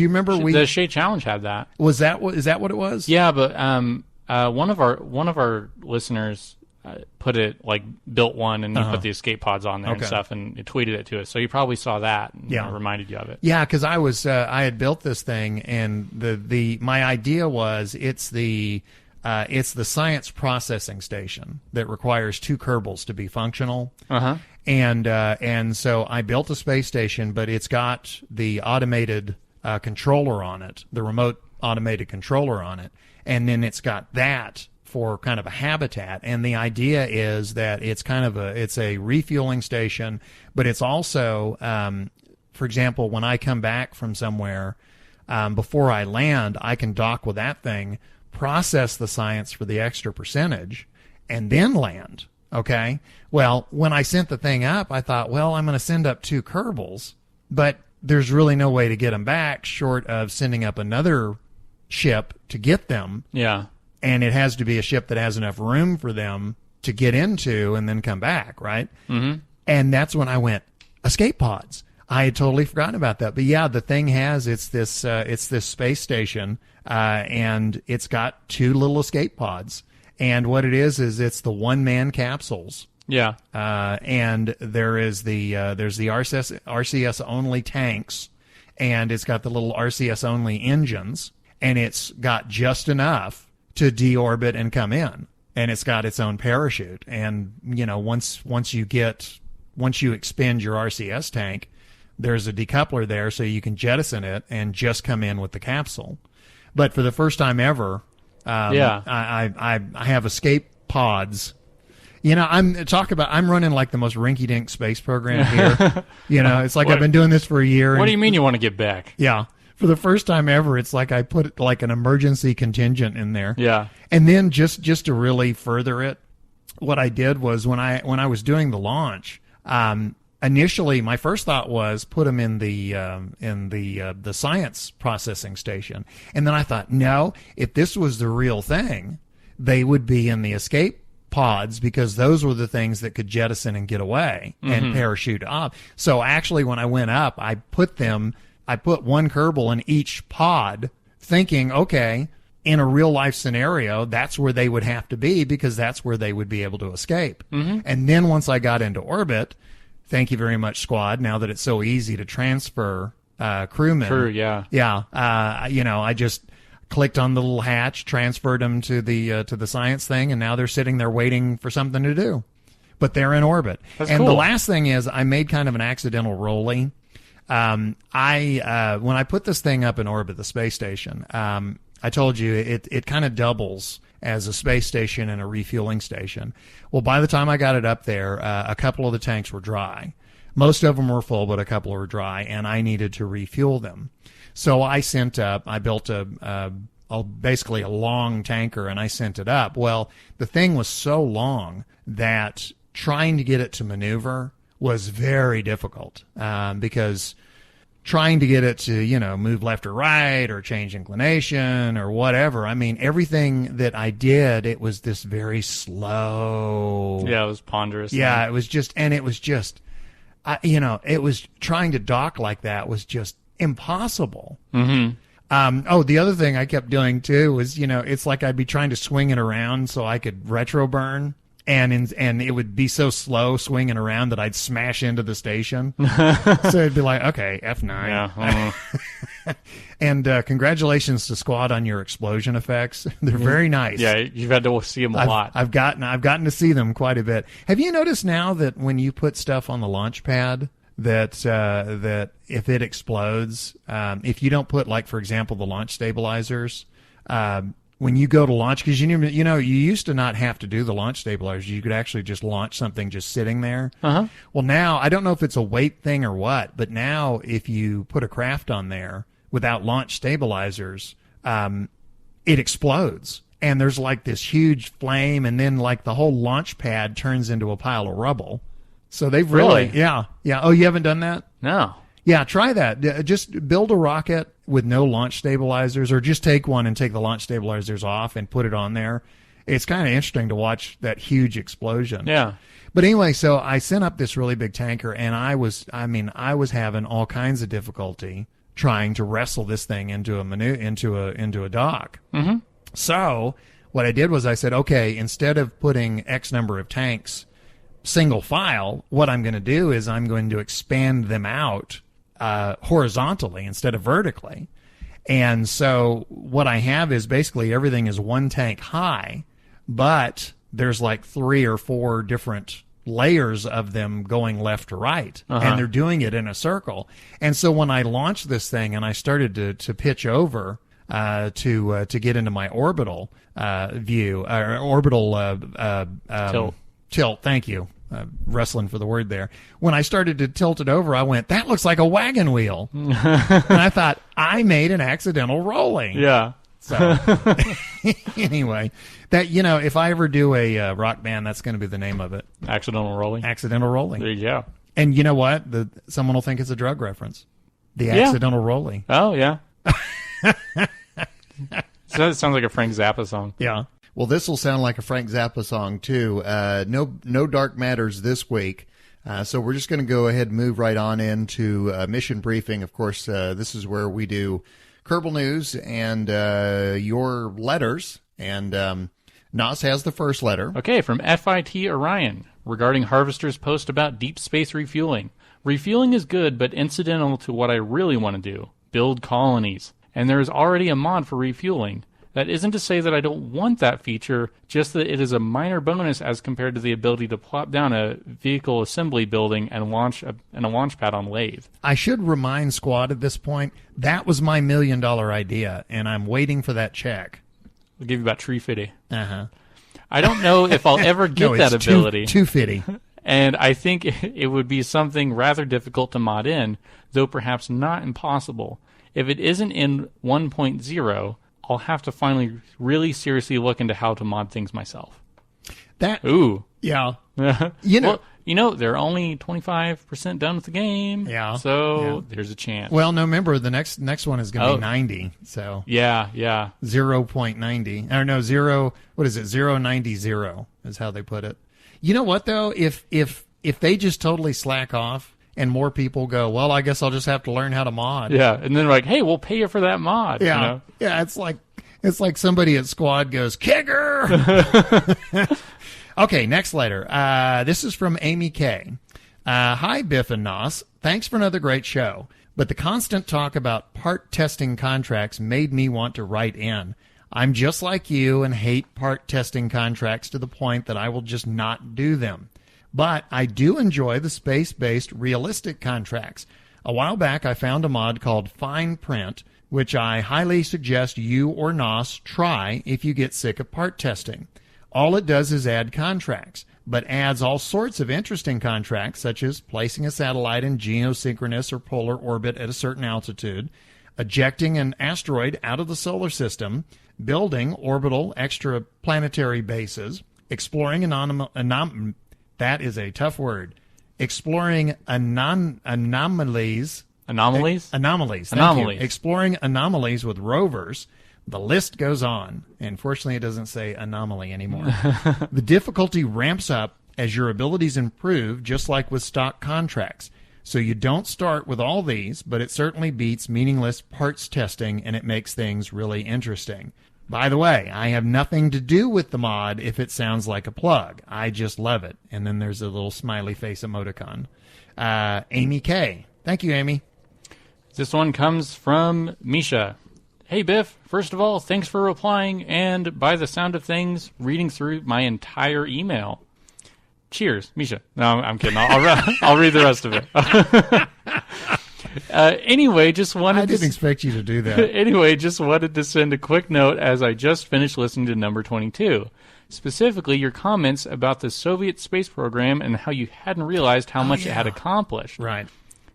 Speaker 5: you remember
Speaker 7: the Shea Challenge had that?
Speaker 5: Is that what it was?
Speaker 7: Yeah, but one of our listeners built one and he put the escape pods on there and stuff, and he tweeted it to us. So you probably saw that and reminded you of it.
Speaker 5: Yeah, because I had built this thing, and my idea was it's the science processing station that requires 2 Kerbals to be functional. And so I built a space station, but it's got the automated controller on it, the remote automated controller on it, and then it's got that for kind of a habitat. And the idea is that it's it's a refueling station, but it's also, for example, when I come back from somewhere, before I land, I can dock with that thing, process the science for the extra percentage, and then land. Okay? Well, when I sent the thing up, I thought, well, I'm going to send up 2 Kerbals, but there's really no way to get them back short of sending up another ship to get them.
Speaker 7: Yeah.
Speaker 5: And it has to be a ship that has enough room for them to get into and then come back, right? Mm-hmm. And that's when I went, escape pods. I had totally forgotten about that. But yeah, the thing it's this space station, and it's got 2 little escape pods. And what it is it's the one-man capsules.
Speaker 7: Yeah.
Speaker 5: And there's the RCS only tanks, and it's got the little RCS only engines, and it's got just enough to deorbit and come in. And it's got its own parachute. And, once you expend your RCS tank, there's a decoupler there so you can jettison it and just come in with the capsule. But for the first time ever, I have escape pods. I'm running like the most rinky-dink space program here. It's like I've been doing this for a year.
Speaker 7: What do you mean you want to get back?
Speaker 5: Yeah. For the first time ever, it's like I put like an emergency contingent in there.
Speaker 7: Yeah.
Speaker 5: And then just to really further it, what I did was when I was doing the launch, initially my first thought was put them in the science processing station. And then I thought, no, if this was the real thing, they would be in the escape pods, because those were the things that could jettison and get away and parachute up. So actually when I went up, I put one Kerbal in each pod, thinking, okay, in a real life scenario, that's where they would have to be, because that's where they would be able to escape. And then once I got into orbit, thank you very much, squad, now that it's so easy to transfer crewmen.
Speaker 7: True, yeah.
Speaker 5: Yeah. I just clicked on the little hatch, transferred them to the science thing, and now they're sitting there waiting for something to do. But they're in orbit.
Speaker 7: That's
Speaker 5: and
Speaker 7: cool.
Speaker 5: The last thing is I made kind of an accidental rollie. When I put this thing up in orbit, the space station, I told you it kind of doubles as a space station and a refueling station. Well, by the time I got it up there, a couple of the tanks were dry. Most of them were full, but a couple were dry, and I needed to refuel them. So I built basically a long tanker, and I sent it up. Well, the thing was so long that trying to get it to maneuver was very difficult, because trying to get it to, move left or right or change inclination or whatever. I mean, everything that I did, it was this very slow.
Speaker 7: Yeah, it was ponderous.
Speaker 5: Yeah, it was just it was trying to dock like that was just impossible. The other thing I kept doing too was, it's like I'd be trying to swing it around so I could retro burn. And it would be so slow swinging around that I'd smash into the station. So it'd be like, okay, F9.
Speaker 7: Yeah.
Speaker 5: And congratulations to Squad on your explosion effects. They're very nice.
Speaker 7: Yeah, you've had to see them a lot.
Speaker 5: I've gotten to see them quite a bit. Have you noticed now that when you put stuff on the launch pad, that if it explodes, if you don't put, like, for example, the launch stabilizers, when you go to launch, because you used to not have to do the launch stabilizers. You could actually just launch something just sitting there. Well, now, I don't know if it's a weight thing or what, but now if you put a craft on there without launch stabilizers, it explodes. And there's like this huge flame, and then like the whole launch pad turns into a pile of rubble. So they've really? Yeah. Oh, you haven't done that?
Speaker 7: No.
Speaker 5: Yeah, try that. Just build a rocket with no launch stabilizers, or just take one and take the launch stabilizers off and put it on there. It's kind of interesting to watch that huge explosion.
Speaker 7: Yeah.
Speaker 5: But anyway, so I sent up this really big tanker, and I was having all kinds of difficulty trying to wrestle this thing into a dock. So what I did was I said, okay, instead of putting X number of tanks single file, what I'm going to do is I'm going to expand them out horizontally instead of vertically. And so what I have is basically everything is one tank high, but there's like 3 or 4 different layers of them going left to right, and they're doing it in a circle. And so when I launched this thing and I started to pitch over to get into my orbital view, or orbital tilt, thank you. Wrestling for the word there. When I started to tilt it over, I went, that looks like a wagon wheel. And I thought, I made an accidental rolling.
Speaker 7: Yeah.
Speaker 5: So anyway, that, if I ever do a rock band, that's going to be the name of it.
Speaker 7: Accidental rolling.
Speaker 5: Accidental rolling.
Speaker 7: There you go.
Speaker 5: And you know what? Someone will think it's a drug reference. The accidental rolling.
Speaker 7: Oh, yeah. So it sounds like a Frank Zappa song.
Speaker 5: Yeah. Well, this will sound like a Frank Zappa song, too. No Dark Matters this week. So we're just going to go ahead and move right on into mission briefing. Of course, this is where we do Kerbal News and your letters. And Nas has the first letter.
Speaker 7: Okay, from FIT Orion, regarding Harvester's post about deep space refueling. Refueling is good, but incidental to what I really want to do, build colonies. And there is already a mod for refueling. That isn't to say that I don't want that feature, just that it is a minor bonus as compared to the ability to plop down a vehicle assembly building and a launch pad on lathe.
Speaker 5: I should remind Squad at this point, that was my $1 million idea, and I'm waiting for that check.
Speaker 7: I'll give you about tree fitty.
Speaker 5: Uh-huh.
Speaker 7: I don't know if I'll ever get that ability.
Speaker 5: Too fitty.
Speaker 7: And I think it would be something rather difficult to mod in, though perhaps not impossible. If it isn't in 1.0, I'll have to finally really seriously look into how to mod things myself. Ooh.
Speaker 5: Yeah.
Speaker 7: They're only 25% done with the game.
Speaker 5: Yeah.
Speaker 7: So there's a chance.
Speaker 5: Well, no, remember, the next one is going to be 90. So
Speaker 7: Yeah.
Speaker 5: 0.90. Or no, 090 is how they put it. You know what, though? If they just totally slack off and more people go, well, I guess I'll just have to learn how to mod.
Speaker 7: Yeah, and then like, hey, we'll pay you for that mod.
Speaker 5: Yeah.
Speaker 7: You know?
Speaker 5: Yeah, it's like somebody at Squad goes, kicker! Okay, next letter. This is from Amy K. Hi, Biff and Nos. Thanks for another great show. But the constant talk about part testing contracts made me want to write in. I'm just like you and hate part testing contracts to the point that I will just not do them. But I do enjoy the space-based realistic contracts. A while back, I found a mod called Fine Print, which I highly suggest you or Nos try if you get sick of part testing. All it does is add contracts, but adds all sorts of interesting contracts, such as placing a satellite in geosynchronous or polar orbit at a certain altitude, ejecting an asteroid out of the solar system, building orbital extraplanetary bases, exploring that is a tough word. Exploring anomalies.
Speaker 7: Anomalies?
Speaker 5: Anomalies. Thank you. Exploring anomalies with rovers. The list goes on. And fortunately, it doesn't say anomaly anymore. The difficulty ramps up as your abilities improve, just like with stock contracts. So you don't start with all these, but it certainly beats meaningless parts testing, and it makes things really interesting. By the way, I have nothing to do with the mod if it sounds like a plug. I just love it. And then there's a little smiley face emoticon. Amy K. Thank you, Amy.
Speaker 7: This one comes from Misha. Hey, Biff. First of all, thanks for replying and, by the sound of things, reading through my entire email. Cheers, Misha. No, I'm kidding. I'll read the rest of it. Anyway, just wanted
Speaker 5: I didn't expect you to do that.
Speaker 7: Anyway, just wanted to send a quick note as I just finished listening to number 22. Specifically, your comments about the Soviet space program and how you hadn't realized how much it had accomplished.
Speaker 5: Right.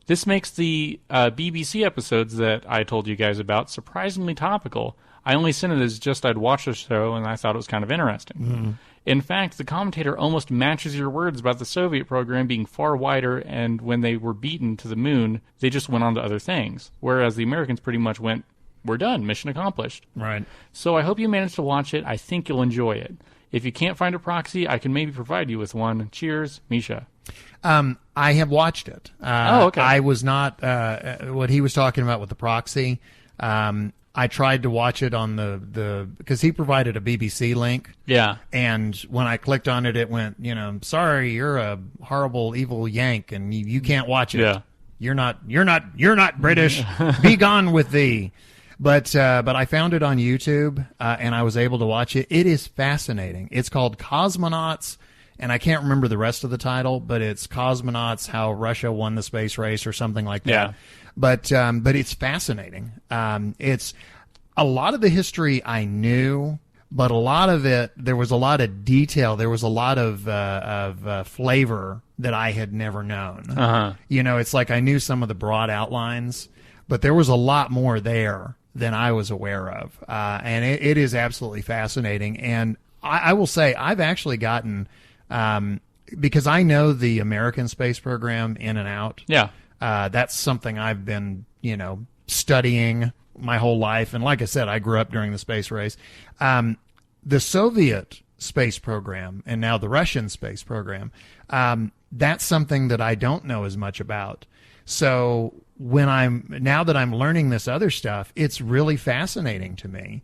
Speaker 7: This makes the BBC episodes that I told you guys about surprisingly topical. I only sent it as just I'd watched the show and I thought it was kind of interesting. Mm-hmm. In fact, the commentator almost matches your words about the Soviet program being far wider, and when they were beaten to the moon, they just went on to other things. Whereas the Americans pretty much went, we're done, mission accomplished.
Speaker 5: Right.
Speaker 7: So I hope you managed to watch it. I think you'll enjoy it. If you can't find a proxy, I can maybe provide you with one. Cheers, Misha.
Speaker 5: I have watched it.
Speaker 7: Okay.
Speaker 5: I was not, what he was talking about with the proxy. I tried to watch it on because he provided a BBC link.
Speaker 7: Yeah.
Speaker 5: And when I clicked on it, it went, sorry, you're a horrible, evil Yank and you can't watch it.
Speaker 7: Yeah.
Speaker 5: You're not British. Be gone with thee. But I found it on YouTube, and I was able to watch it. It is fascinating. It's called Cosmonauts, and I can't remember the rest of the title, but it's Cosmonauts, How Russia Won the Space Race or something like that.
Speaker 7: Yeah.
Speaker 5: But it's fascinating. It's a lot of the history I knew, but a lot of it, there was a lot of detail. There was a lot of flavor that I had never known.
Speaker 7: Uh-huh.
Speaker 5: It's like I knew some of the broad outlines, but there was a lot more there than I was aware of. And it is absolutely fascinating. And I will say I've actually gotten, because I know the American space program in and out.
Speaker 7: Yeah.
Speaker 5: That's something I've been, studying my whole life. And like I said, I grew up during the space race. The Soviet space program and now the Russian space program, that's something that I don't know as much about. So now that I'm learning this other stuff, it's really fascinating to me,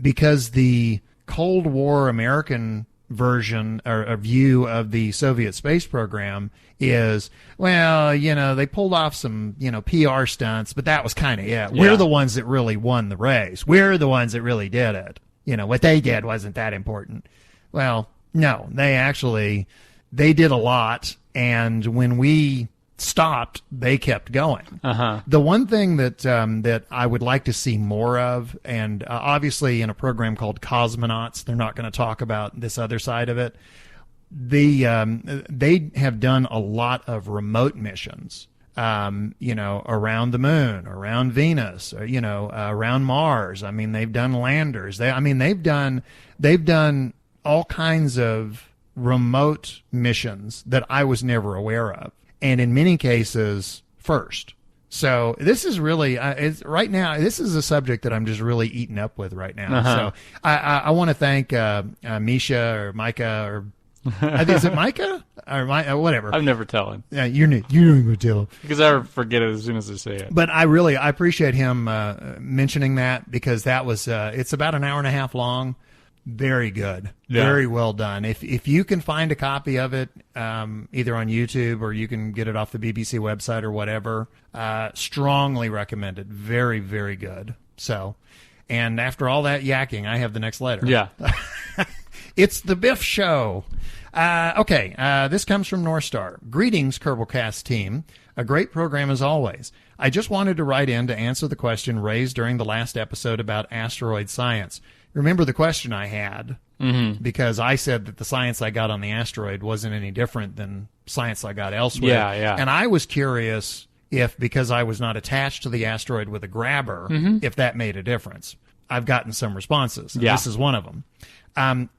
Speaker 5: because the Cold War American version or view of the Soviet space program is, well, they pulled off some, PR stunts, but that was kind of it. Yeah. We're the ones that really won the race. We're the ones that really did it. What they did wasn't that important. Well, no, they did a lot. And when we stopped, they kept going. The one thing that I would like to see more of, and obviously in a program called Cosmonauts, they're not going to talk about this other side of it. They have done a lot of remote missions, around the moon, around Venus, around Mars. I mean, they've done landers. They've done all kinds of remote missions that I was never aware of. And in many cases, first. So this is really, right now, this is a subject that I'm just really eating up with right now. So I want to thank Misha or Micah, or is it Micah? Or whatever.
Speaker 7: I'm never telling.
Speaker 5: Yeah, you're not going to tell.
Speaker 7: Because I forget it as soon as I say it.
Speaker 5: But I appreciate him mentioning that, because that was, it's about an hour and a half long. Very good. Yeah. Very well done. If you can find a copy of it, either on YouTube or you can get it off the BBC website or whatever, strongly recommended. Very, very good. So, and after all that yakking, I have the next letter.
Speaker 7: Yeah.
Speaker 5: It's the Biff Show. Okay, this comes from North Star. Greetings, Kerbalcast team. A great program as always. I just wanted to write in to answer the question raised during the last episode about asteroid science. Remember the question I had, because I said that the science I got on the asteroid wasn't any different than science I got elsewhere.
Speaker 7: Yeah.
Speaker 5: And I was curious if, because I was not attached to the asteroid with a grabber, if that made a difference. I've gotten some responses, and this is one of them.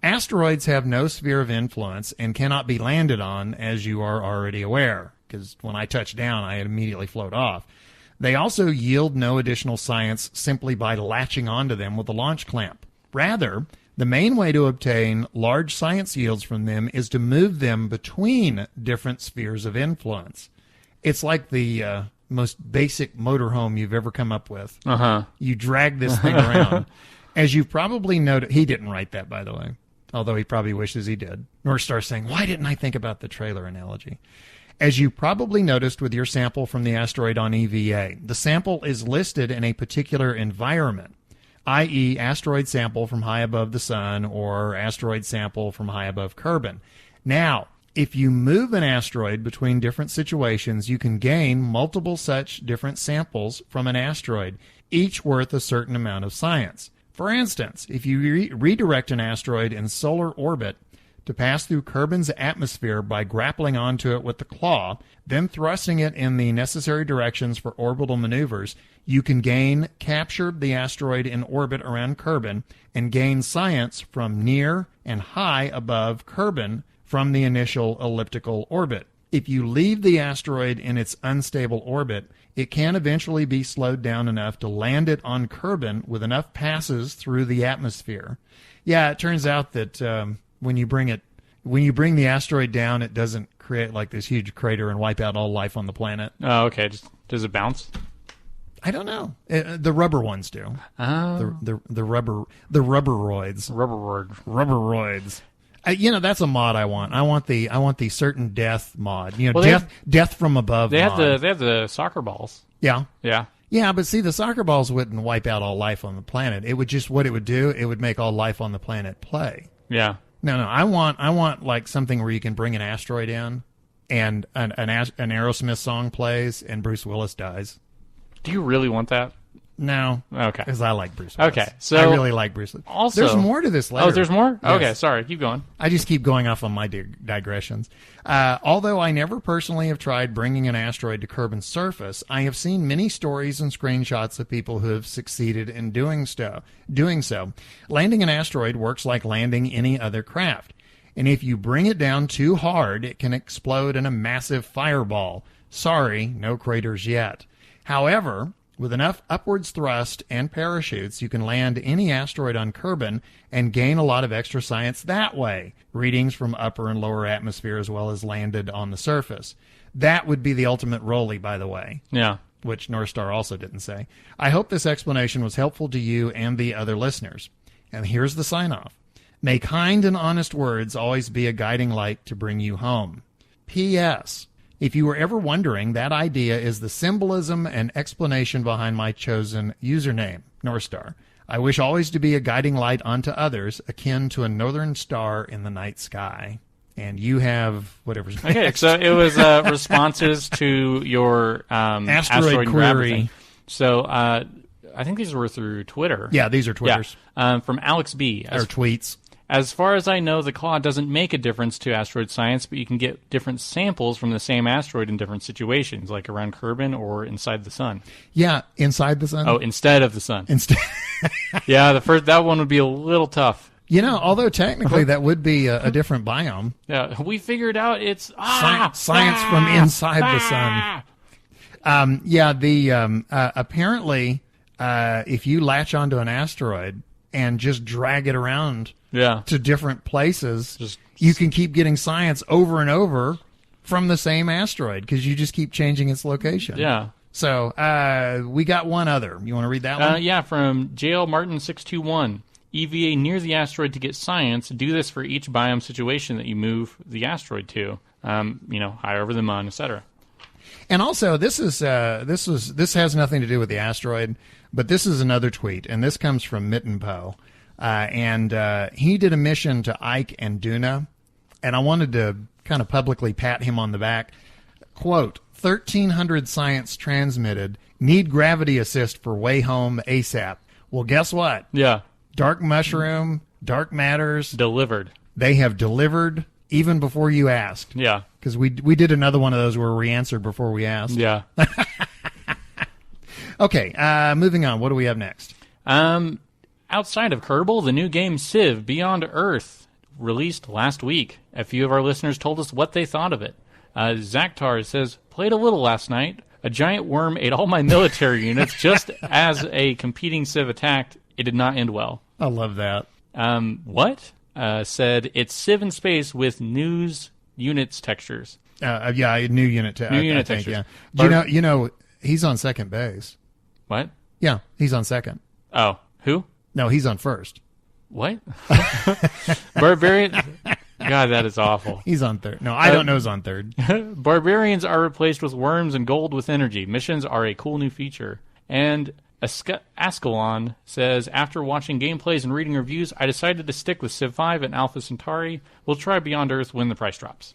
Speaker 5: Asteroids have no sphere of influence and cannot be landed on, as you are already aware, because when I touch down, I immediately float off. They also yield no additional science simply by latching onto them with a launch clamp. Rather, the main way to obtain large science yields from them is to move them between different spheres of influence. It's like the most basic motorhome you've ever come up with. You drag this thing around. As you've probably noted, he didn't write that, by the way, although he probably wishes he did. North Star saying, why didn't I think about the trailer analogy? As you probably noticed with your sample from the asteroid on EVA, the sample is listed in a particular environment, i.e. asteroid sample from high above the sun or asteroid sample from high above Kerbin. Now, if you move an asteroid between different situations, you can gain multiple such different samples from an asteroid, each worth a certain amount of science. For instance, if you redirect an asteroid in solar orbit to pass through Kerbin's atmosphere by grappling onto it with the claw, then thrusting it in the necessary directions for orbital maneuvers, you can capture the asteroid in orbit around Kerbin and gain science from near and high above Kerbin from the initial elliptical orbit. If you leave the asteroid in its unstable orbit, it can eventually be slowed down enough to land it on Kerbin with enough passes through the atmosphere. Yeah, it turns out that when you bring the asteroid down, it doesn't create like this huge crater and wipe out all life on the planet.
Speaker 7: Oh, okay. Does it bounce?
Speaker 5: I don't know. The rubber ones do.
Speaker 7: Oh.
Speaker 5: The rubberoids. Rubberoids. That's a mod I want. I want the certain death mod. Death from above.
Speaker 7: They
Speaker 5: mod.
Speaker 7: have the soccer balls.
Speaker 5: Yeah.
Speaker 7: Yeah.
Speaker 5: Yeah, but see, the soccer balls wouldn't wipe out all life on the planet. It would just, what it would do, it would make all life on the planet play.
Speaker 7: Yeah.
Speaker 5: No, I want like something where you can bring an asteroid in, and an Aerosmith song plays, and Bruce Willis dies.
Speaker 7: Do you really want that?
Speaker 5: No.
Speaker 7: Okay.
Speaker 5: Because I like Bruce Willis.
Speaker 7: Okay, so
Speaker 5: I really like Bruce Willis.
Speaker 7: Also,
Speaker 5: there's more to this letter.
Speaker 7: Oh, there's more?
Speaker 5: Yes.
Speaker 7: Okay, sorry. Keep going.
Speaker 5: I just keep going off on my digressions. Although I never personally have tried bringing an asteroid to Kerbin's surface, I have seen many stories and screenshots of people who have succeeded in doing so. Landing an asteroid works like landing any other craft. And if you bring it down too hard, it can explode in a massive fireball. Sorry, no craters yet. However, With enough upwards thrust and parachutes, you can land any asteroid on Kerbin and gain a lot of extra science that way. Readings from upper and lower atmosphere as well as landed on the surface. That would be the ultimate rollie, by the way.
Speaker 7: Yeah.
Speaker 5: Which North Star also didn't say. I hope this explanation was helpful to you and the other listeners. And here's the sign-off. May kind and honest words always be a guiding light to bring you home. P.S. If you were ever wondering, that idea is the symbolism and explanation behind my chosen username, North Star. I wish always to be a guiding light unto others, akin to a northern star in the night sky. And you have whatever's next.
Speaker 7: Okay, so it was responses to your asteroid
Speaker 5: query.
Speaker 7: thing. So I think these were through Twitter.
Speaker 5: Yeah, these are Twitters.
Speaker 7: Yeah. From Alex B.
Speaker 5: Or tweets.
Speaker 7: As far as I know, the claw doesn't make a difference to asteroid science, but you can get different samples from the same asteroid in different situations, like around Kerbin or inside the sun.
Speaker 5: Yeah, inside the sun.
Speaker 7: Oh, instead of the sun.
Speaker 5: Instead.
Speaker 7: Yeah, that one would be a little tough.
Speaker 5: You know, although technically that would be a different biome.
Speaker 7: Yeah, we figured out it's
Speaker 5: science from inside the sun. Apparently, if you latch onto an asteroid and just drag it around to different places, you can keep getting science over and over from the same asteroid because you just keep changing its location.
Speaker 7: Yeah.
Speaker 5: So we got one other. You want to read that one?
Speaker 7: Yeah, from JL Martin 621. EVA near the asteroid to get science. Do this for each biome situation that you move the asteroid to. High over the moon, etc.
Speaker 5: And also, this has nothing to do with the asteroid, but this is another tweet, and this comes from Mittenpo, and he did a mission to Ike and Duna, and I wanted to kind of publicly pat him on the back. Quote, 1,300 science transmitted. Need gravity assist for way home ASAP. Well, guess what?
Speaker 7: Yeah.
Speaker 5: Dark mushroom, dark matters.
Speaker 7: Delivered. They
Speaker 5: have delivered even before you asked.
Speaker 7: Yeah.
Speaker 5: Because we did another one of those where we answered before we asked.
Speaker 7: Yeah.
Speaker 5: Okay, moving on. What do we have next?
Speaker 7: Outside of Kerbal, the new game Civ Beyond Earth released last week. A few of our listeners told us what they thought of it. Zaktar says, played a little last night. A giant worm ate all my military units just as a competing Civ attacked. It did not end well.
Speaker 5: I love that.
Speaker 7: What? Said, it's Civ in space with news units textures.
Speaker 5: New unit
Speaker 7: textures.
Speaker 5: Yeah. You know, he's on second base.
Speaker 7: What?
Speaker 5: Yeah, he's on second.
Speaker 7: Oh, who?
Speaker 5: No, he's on first.
Speaker 7: What? Barbarian. God, that is awful.
Speaker 5: He's on third. No, I don't know who's on third.
Speaker 7: Barbarians are replaced with worms and gold with energy. Missions are a cool new feature. And Ascalon says, after watching gameplays and reading reviews, I decided to stick with Civ 5 and Alpha Centauri. We'll try Beyond Earth when the price drops.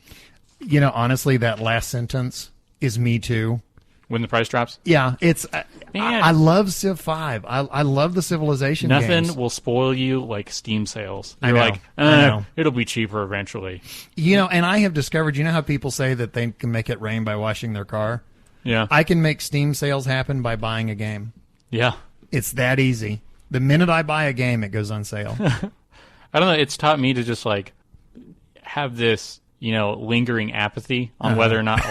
Speaker 5: You know, honestly, that last sentence is me too.
Speaker 7: When the price drops?
Speaker 5: Yeah, it's. I love Civ 5. I love the Civilization games.
Speaker 7: Nothing will spoil you like Steam sales. You're
Speaker 5: I know.
Speaker 7: It'll be cheaper eventually.
Speaker 5: You know, and I have discovered, you know how people say that they can make it rain by washing their car?
Speaker 7: Yeah.
Speaker 5: I can make Steam sales happen by buying a game.
Speaker 7: Yeah.
Speaker 5: It's that easy. The minute I buy a game, it goes on sale.
Speaker 7: I don't know. It's taught me to just like have this, lingering apathy on whether or not,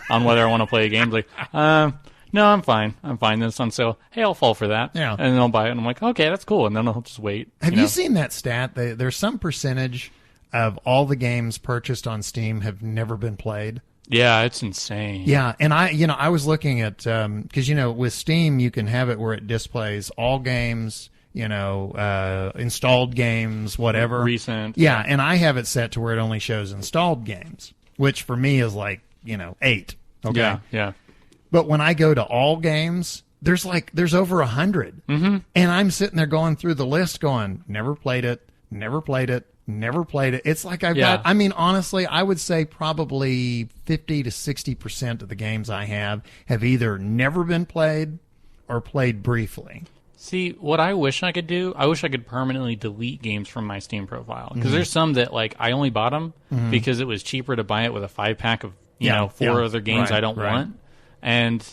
Speaker 7: on whether I want to play a game. Like, no, I'm fine. Then it's on sale. Hey, I'll fall for that.
Speaker 5: Yeah.
Speaker 7: And then I'll buy it. And I'm like, okay, that's cool. And then I'll just wait.
Speaker 5: Have you seen that stat? There's some percentage of all the games purchased on Steam have never been played.
Speaker 7: Yeah, it's insane.
Speaker 5: Yeah, and I was looking at because with Steam you can have it where it displays all games, installed games, whatever.
Speaker 7: Recent.
Speaker 5: Yeah, and I have it set to where it only shows installed games, which for me is like 8. Okay.
Speaker 7: Yeah.
Speaker 5: But when I go to all games, there's over 100, and I'm sitting there going through the list, going, never played it. It's like I've got, honestly, I would say probably 50 to 60% of the games I have either never been played or played briefly.
Speaker 7: See, what I wish I could do, I wish I could permanently delete games from my Steam profile. Because there's some that, I only bought them because it was cheaper to buy it with a 5-pack of, 4 other games I don't want. And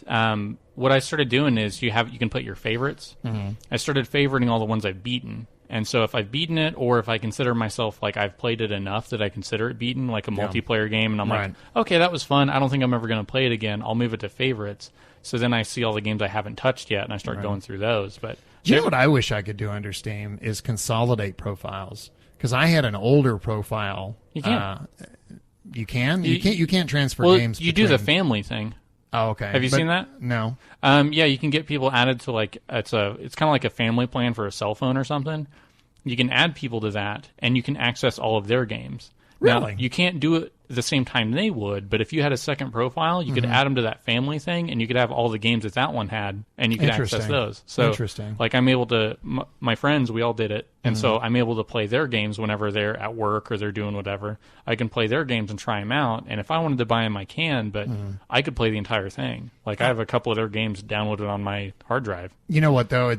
Speaker 7: what I started doing is you can put your favorites. I started favoriting all the ones I've beaten. And so if I've beaten it, or if I consider myself like I've played it enough that I consider it beaten, like a multiplayer game, and I'm like, okay, that was fun. I don't think I'm ever going to play it again. I'll move it to favorites. So then I see all the games I haven't touched yet, and I start going through those. But
Speaker 5: you know what I wish I could do under Steam is consolidate profiles, because I had an older profile.
Speaker 7: You can't.
Speaker 5: You can? You can't transfer games.
Speaker 7: You do the family thing.
Speaker 5: Oh, okay.
Speaker 7: Have you seen that?
Speaker 5: No.
Speaker 7: Yeah, you can get people added to like it's kind of like a family plan for a cell phone or something. You can add people to that, and you can access all of their games.
Speaker 5: Really?
Speaker 7: Now, you can't do it the same time they would, but if you had a second profile, you could add them to that family thing, and you could have all the games that one had, and you could access those. So, like, I'm able to, my friends, we all did it, and so I'm able to play their games whenever they're at work or they're doing whatever. I can play their games and try them out, and if I wanted to buy them, I can, but I could play the entire thing. Like, I have a couple of their games downloaded on my hard drive.
Speaker 5: You know what, though?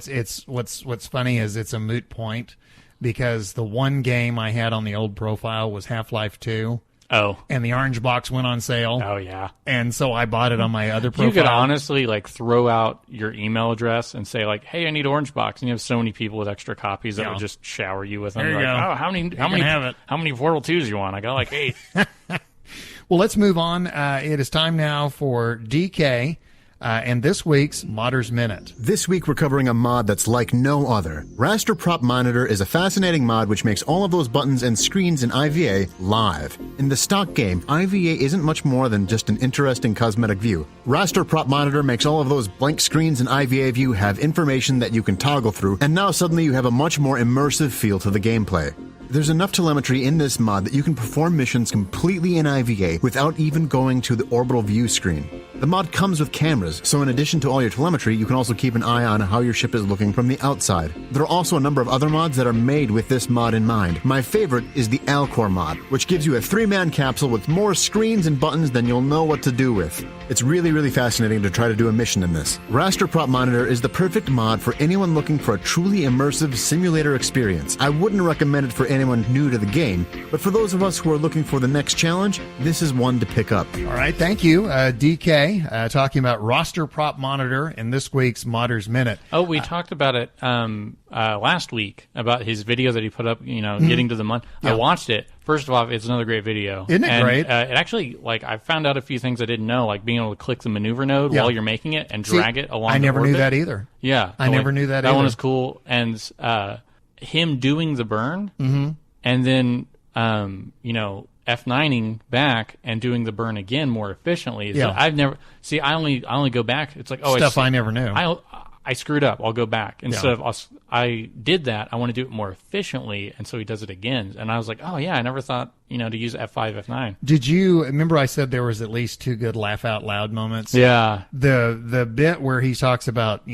Speaker 5: What's funny is it's a moot point, because the one game I had on the old profile was Half-Life 2.
Speaker 7: Oh.
Speaker 5: And the orange box went on sale.
Speaker 7: Oh, yeah.
Speaker 5: And so I bought it on my other profile.
Speaker 7: You could honestly, like, throw out your email address and say, like, hey, I need orange box. And you have so many people with extra copies that would just shower you with them.
Speaker 5: There you
Speaker 7: like,
Speaker 5: go.
Speaker 7: Oh, how many Portal 2s you want? I got, like, 8.
Speaker 5: Well, let's move on. It is time now for DK. And this week's Modder's Minute.
Speaker 8: This week we're covering a mod that's like no other. RasterPropMonitor is a fascinating mod which makes all of those buttons and screens in IVA live. In the stock game, IVA isn't much more than just an interesting cosmetic view. RasterPropMonitor makes all of those blank screens in IVA view have information that you can toggle through, and now suddenly you have a much more immersive feel to the gameplay. There's enough telemetry in this mod that you can perform missions completely in IVA without even going to the orbital view screen. The mod comes with cameras, so in addition to all your telemetry, you can also keep an eye on how your ship is looking from the outside. There are also a number of other mods that are made with this mod in mind. My favorite is the Alcor mod, which gives you a 3-man capsule with more screens and buttons than you'll know what to do with. It's really, really fascinating to try to do a mission in this. RasterPropMonitor is the perfect mod for anyone looking for a truly immersive simulator experience. I wouldn't recommend it for anyone new to the game, but for those of us who are looking for the next challenge, this is one to pick up.
Speaker 5: All right, thank you, DK, talking about RasterPropMonitor in this week's Modder's Minute.
Speaker 7: Oh, we talked about it last week, about his video that he put up, getting to the month. Yeah. I watched it. First of all, it's another great video.
Speaker 5: Isn't it great?
Speaker 7: It actually, like, I found out a few things I didn't know, like being able to click the maneuver node while you're making it and drag it along.
Speaker 5: I never
Speaker 7: knew
Speaker 5: that either.
Speaker 7: Yeah.
Speaker 5: I never knew that either.
Speaker 7: That one is cool. And him doing the burn, and then, F9ing back and doing the burn again more efficiently. Yeah. I've never I only go back. It's like,
Speaker 5: stuff I never knew.
Speaker 7: I screwed up. I'll go back. Instead of I did that, I want to do it more efficiently, and so he does it again. And I was like, oh yeah, I never thought to use F5, F9.
Speaker 5: Did you remember I said there was at least 2 good laugh out loud moments?
Speaker 7: Yeah.
Speaker 5: The bit where he talks about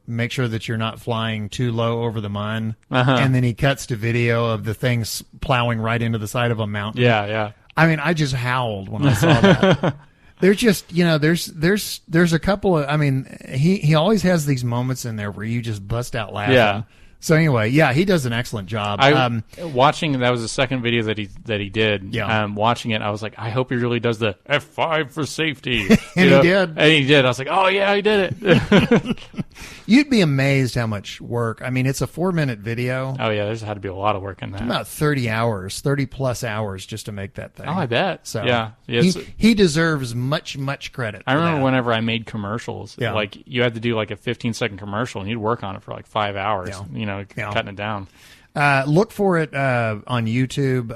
Speaker 5: make sure that you're not flying too low over the mun, and then he cuts to video of the things plowing right into the side of a mountain.
Speaker 7: Yeah, yeah.
Speaker 5: I mean, I just howled when I saw that. There's just, there's a couple of, he always has these moments in there where you just bust out laughing.
Speaker 7: Yeah.
Speaker 5: So anyway, yeah, he does an excellent job.
Speaker 7: Watching, that was the second video that he did.
Speaker 5: Yeah.
Speaker 7: Watching it, I was like, I hope he really does the F5 for safety.
Speaker 5: And he did.
Speaker 7: And he did. I was like, oh yeah, he did it.
Speaker 5: You'd be amazed how much work. I mean, it's a 4-minute video.
Speaker 7: Oh yeah, there's had to be a lot of work in that.
Speaker 5: About 30 plus hours just to make that thing.
Speaker 7: Oh, I bet.
Speaker 5: So
Speaker 7: yeah,
Speaker 5: he deserves much credit.
Speaker 7: I remember whenever I made commercials, like you had to do like a 15-second commercial, and you'd work on it for like 5 hours. Cutting it down.
Speaker 5: Look for it on YouTube.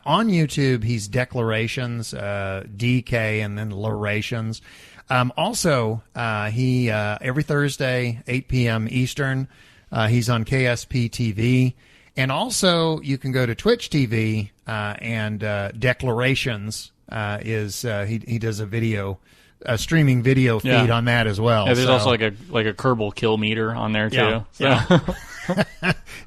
Speaker 5: On YouTube, he's Declarations, DK, and then Larations. Also, he every Thursday, 8 p.m. Eastern, he's on KSP TV. And also, you can go to Twitch TV, and Declarations he does a streaming video feed on that as well.
Speaker 7: Yeah, there's also like a Kerbal kill meter on there too.
Speaker 5: Yeah. So.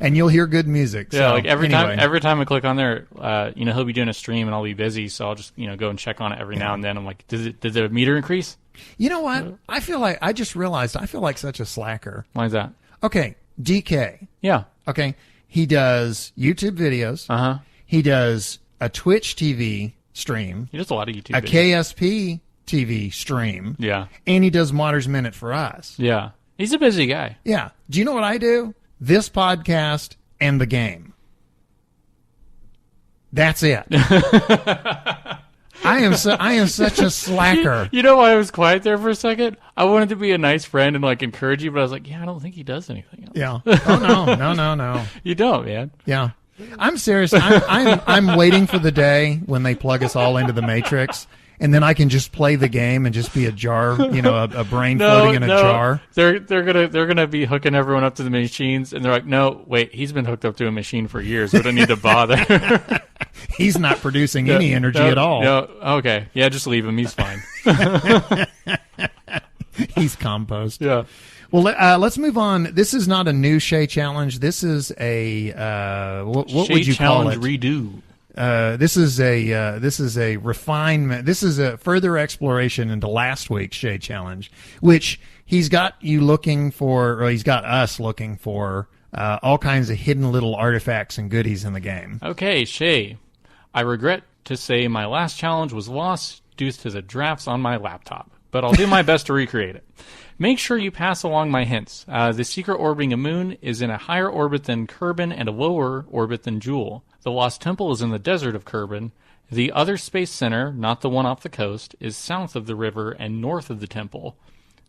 Speaker 5: And you'll hear good music.
Speaker 7: Yeah, like every time I click on there, he'll be doing a stream and I'll be busy, so I'll just go and check on it every now and then. I'm like, did the meter increase?
Speaker 5: You know what? I just realized I feel like such a slacker.
Speaker 7: Why is that?
Speaker 5: Okay, DK.
Speaker 7: Yeah.
Speaker 5: Okay, he does YouTube videos. He does a Twitch TV stream.
Speaker 7: He does a lot of YouTube videos.
Speaker 5: KSP TV stream.
Speaker 7: Yeah.
Speaker 5: And he does Modder's Minute for us.
Speaker 7: Yeah. He's a busy guy.
Speaker 5: Yeah. Do you know what I do? This podcast and the game. That's it. I am such a slacker.
Speaker 7: You know why I was quiet there for a second? I wanted to be a nice friend and like encourage you, but I was like, yeah, I don't think he does anything else.
Speaker 5: Yeah. Oh no.
Speaker 7: You don't, man.
Speaker 5: Yeah. I'm serious. I'm waiting for the day when they plug us all into the Matrix, and then I can just play the game and just be a jar, a brain floating in a jar.
Speaker 7: They're gonna be hooking everyone up to the machines, and they're like, no, wait, he's been hooked up to a machine for years. We don't need to bother.
Speaker 5: He's not producing any energy at all.
Speaker 7: No, okay, yeah, just leave him. He's fine.
Speaker 5: He's compost.
Speaker 7: Yeah.
Speaker 5: Well, let's move on. This is not a new Shea challenge. This is a what
Speaker 7: Shea
Speaker 5: would you call it?
Speaker 7: Redo.
Speaker 5: This is a refinement. This is a further exploration into last week's Shea challenge, which he's got you looking for, or he's got us looking for all kinds of hidden little artifacts and goodies in the game.
Speaker 7: Okay, Shea, I regret to say my last challenge was lost due to the drafts on my laptop, but I'll do my best to recreate it. Make sure you pass along my hints. The secret orbiting a moon is in a higher orbit than Kerbin and a lower orbit than Jewel. The Lost Temple is in the desert of Kerbin. The other space center, not the one off the coast, is south of the river and north of the temple.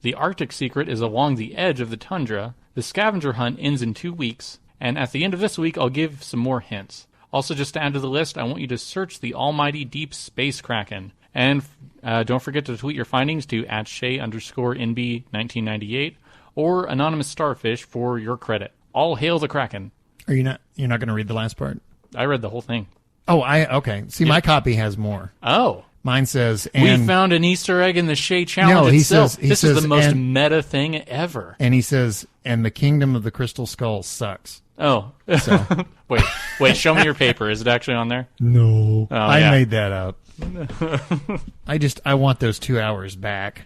Speaker 7: The Arctic secret is along the edge of the tundra. The scavenger hunt ends in 2 weeks. And at the end of this week, I'll give some more hints. Also, just to add to the list, I want you to search the almighty deep space kraken. And don't forget to tweet your findings to @Shea_NB1998 or Anonymous Starfish for your credit. All hail the Kraken.
Speaker 5: You're not going to read the last part?
Speaker 7: I read the whole thing.
Speaker 5: Oh, okay. See, my copy has more.
Speaker 7: Oh.
Speaker 5: Mine says,
Speaker 7: we found an Easter egg in the Shea challenge itself. This is the most meta thing ever.
Speaker 5: And he says, and the kingdom of the crystal skull sucks.
Speaker 7: Oh. So. Wait, show me your paper. Is it actually on there?
Speaker 5: No.
Speaker 7: Oh,
Speaker 5: I made that up. I want those 2 hours back.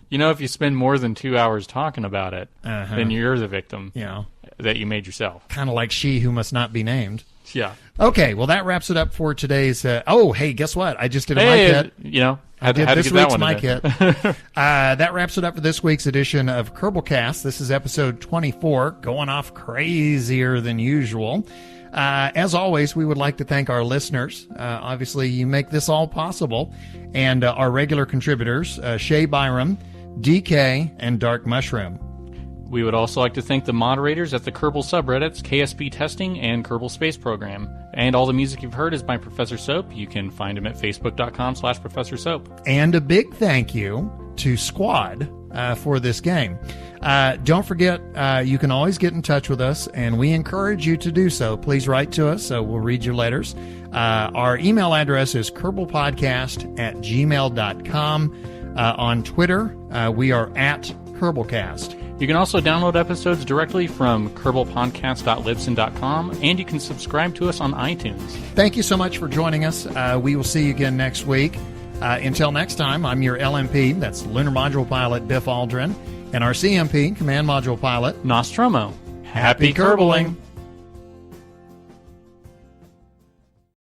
Speaker 7: You know, if you spend more than 2 hours talking about it, then you're the victim.
Speaker 5: Yeah.
Speaker 7: That you made yourself.
Speaker 5: Kind of like She Who Must Not Be Named.
Speaker 7: Yeah.
Speaker 5: Okay, well, that wraps it up for today's... hey, guess what? I just did a my kit.
Speaker 7: I did
Speaker 5: this week's my kit. That wraps it up for this week's edition of Kerbal Cast. This is episode 24, going off crazier than usual. As always, we would like to thank our listeners. Obviously, you make this all possible. And our regular contributors, Shea Byram, DK, and Dark Mushroom.
Speaker 7: We would also like to thank the moderators at the Kerbal subreddits, KSP Testing and Kerbal Space Program. And all the music you've heard is by Professor Soap. You can find him at facebook.com/Professor Soap.
Speaker 5: And a big thank you to Squad for this game. Don't forget, you can always get in touch with us, and we encourage you to do so. Please write to us, so we'll read your letters. Our email address is kerbalpodcast@gmail.com. On Twitter, we are at KerbalCast.
Speaker 7: You can also download episodes directly from kerbalpodcast.libsyn.com, and you can subscribe to us on iTunes.
Speaker 5: Thank you so much for joining us. We will see you again next week. Until next time, I'm your LMP, that's Lunar Module Pilot Biff Aldrin, and our CMP, Command Module Pilot,
Speaker 7: Nostromo. Happy Kerbaling!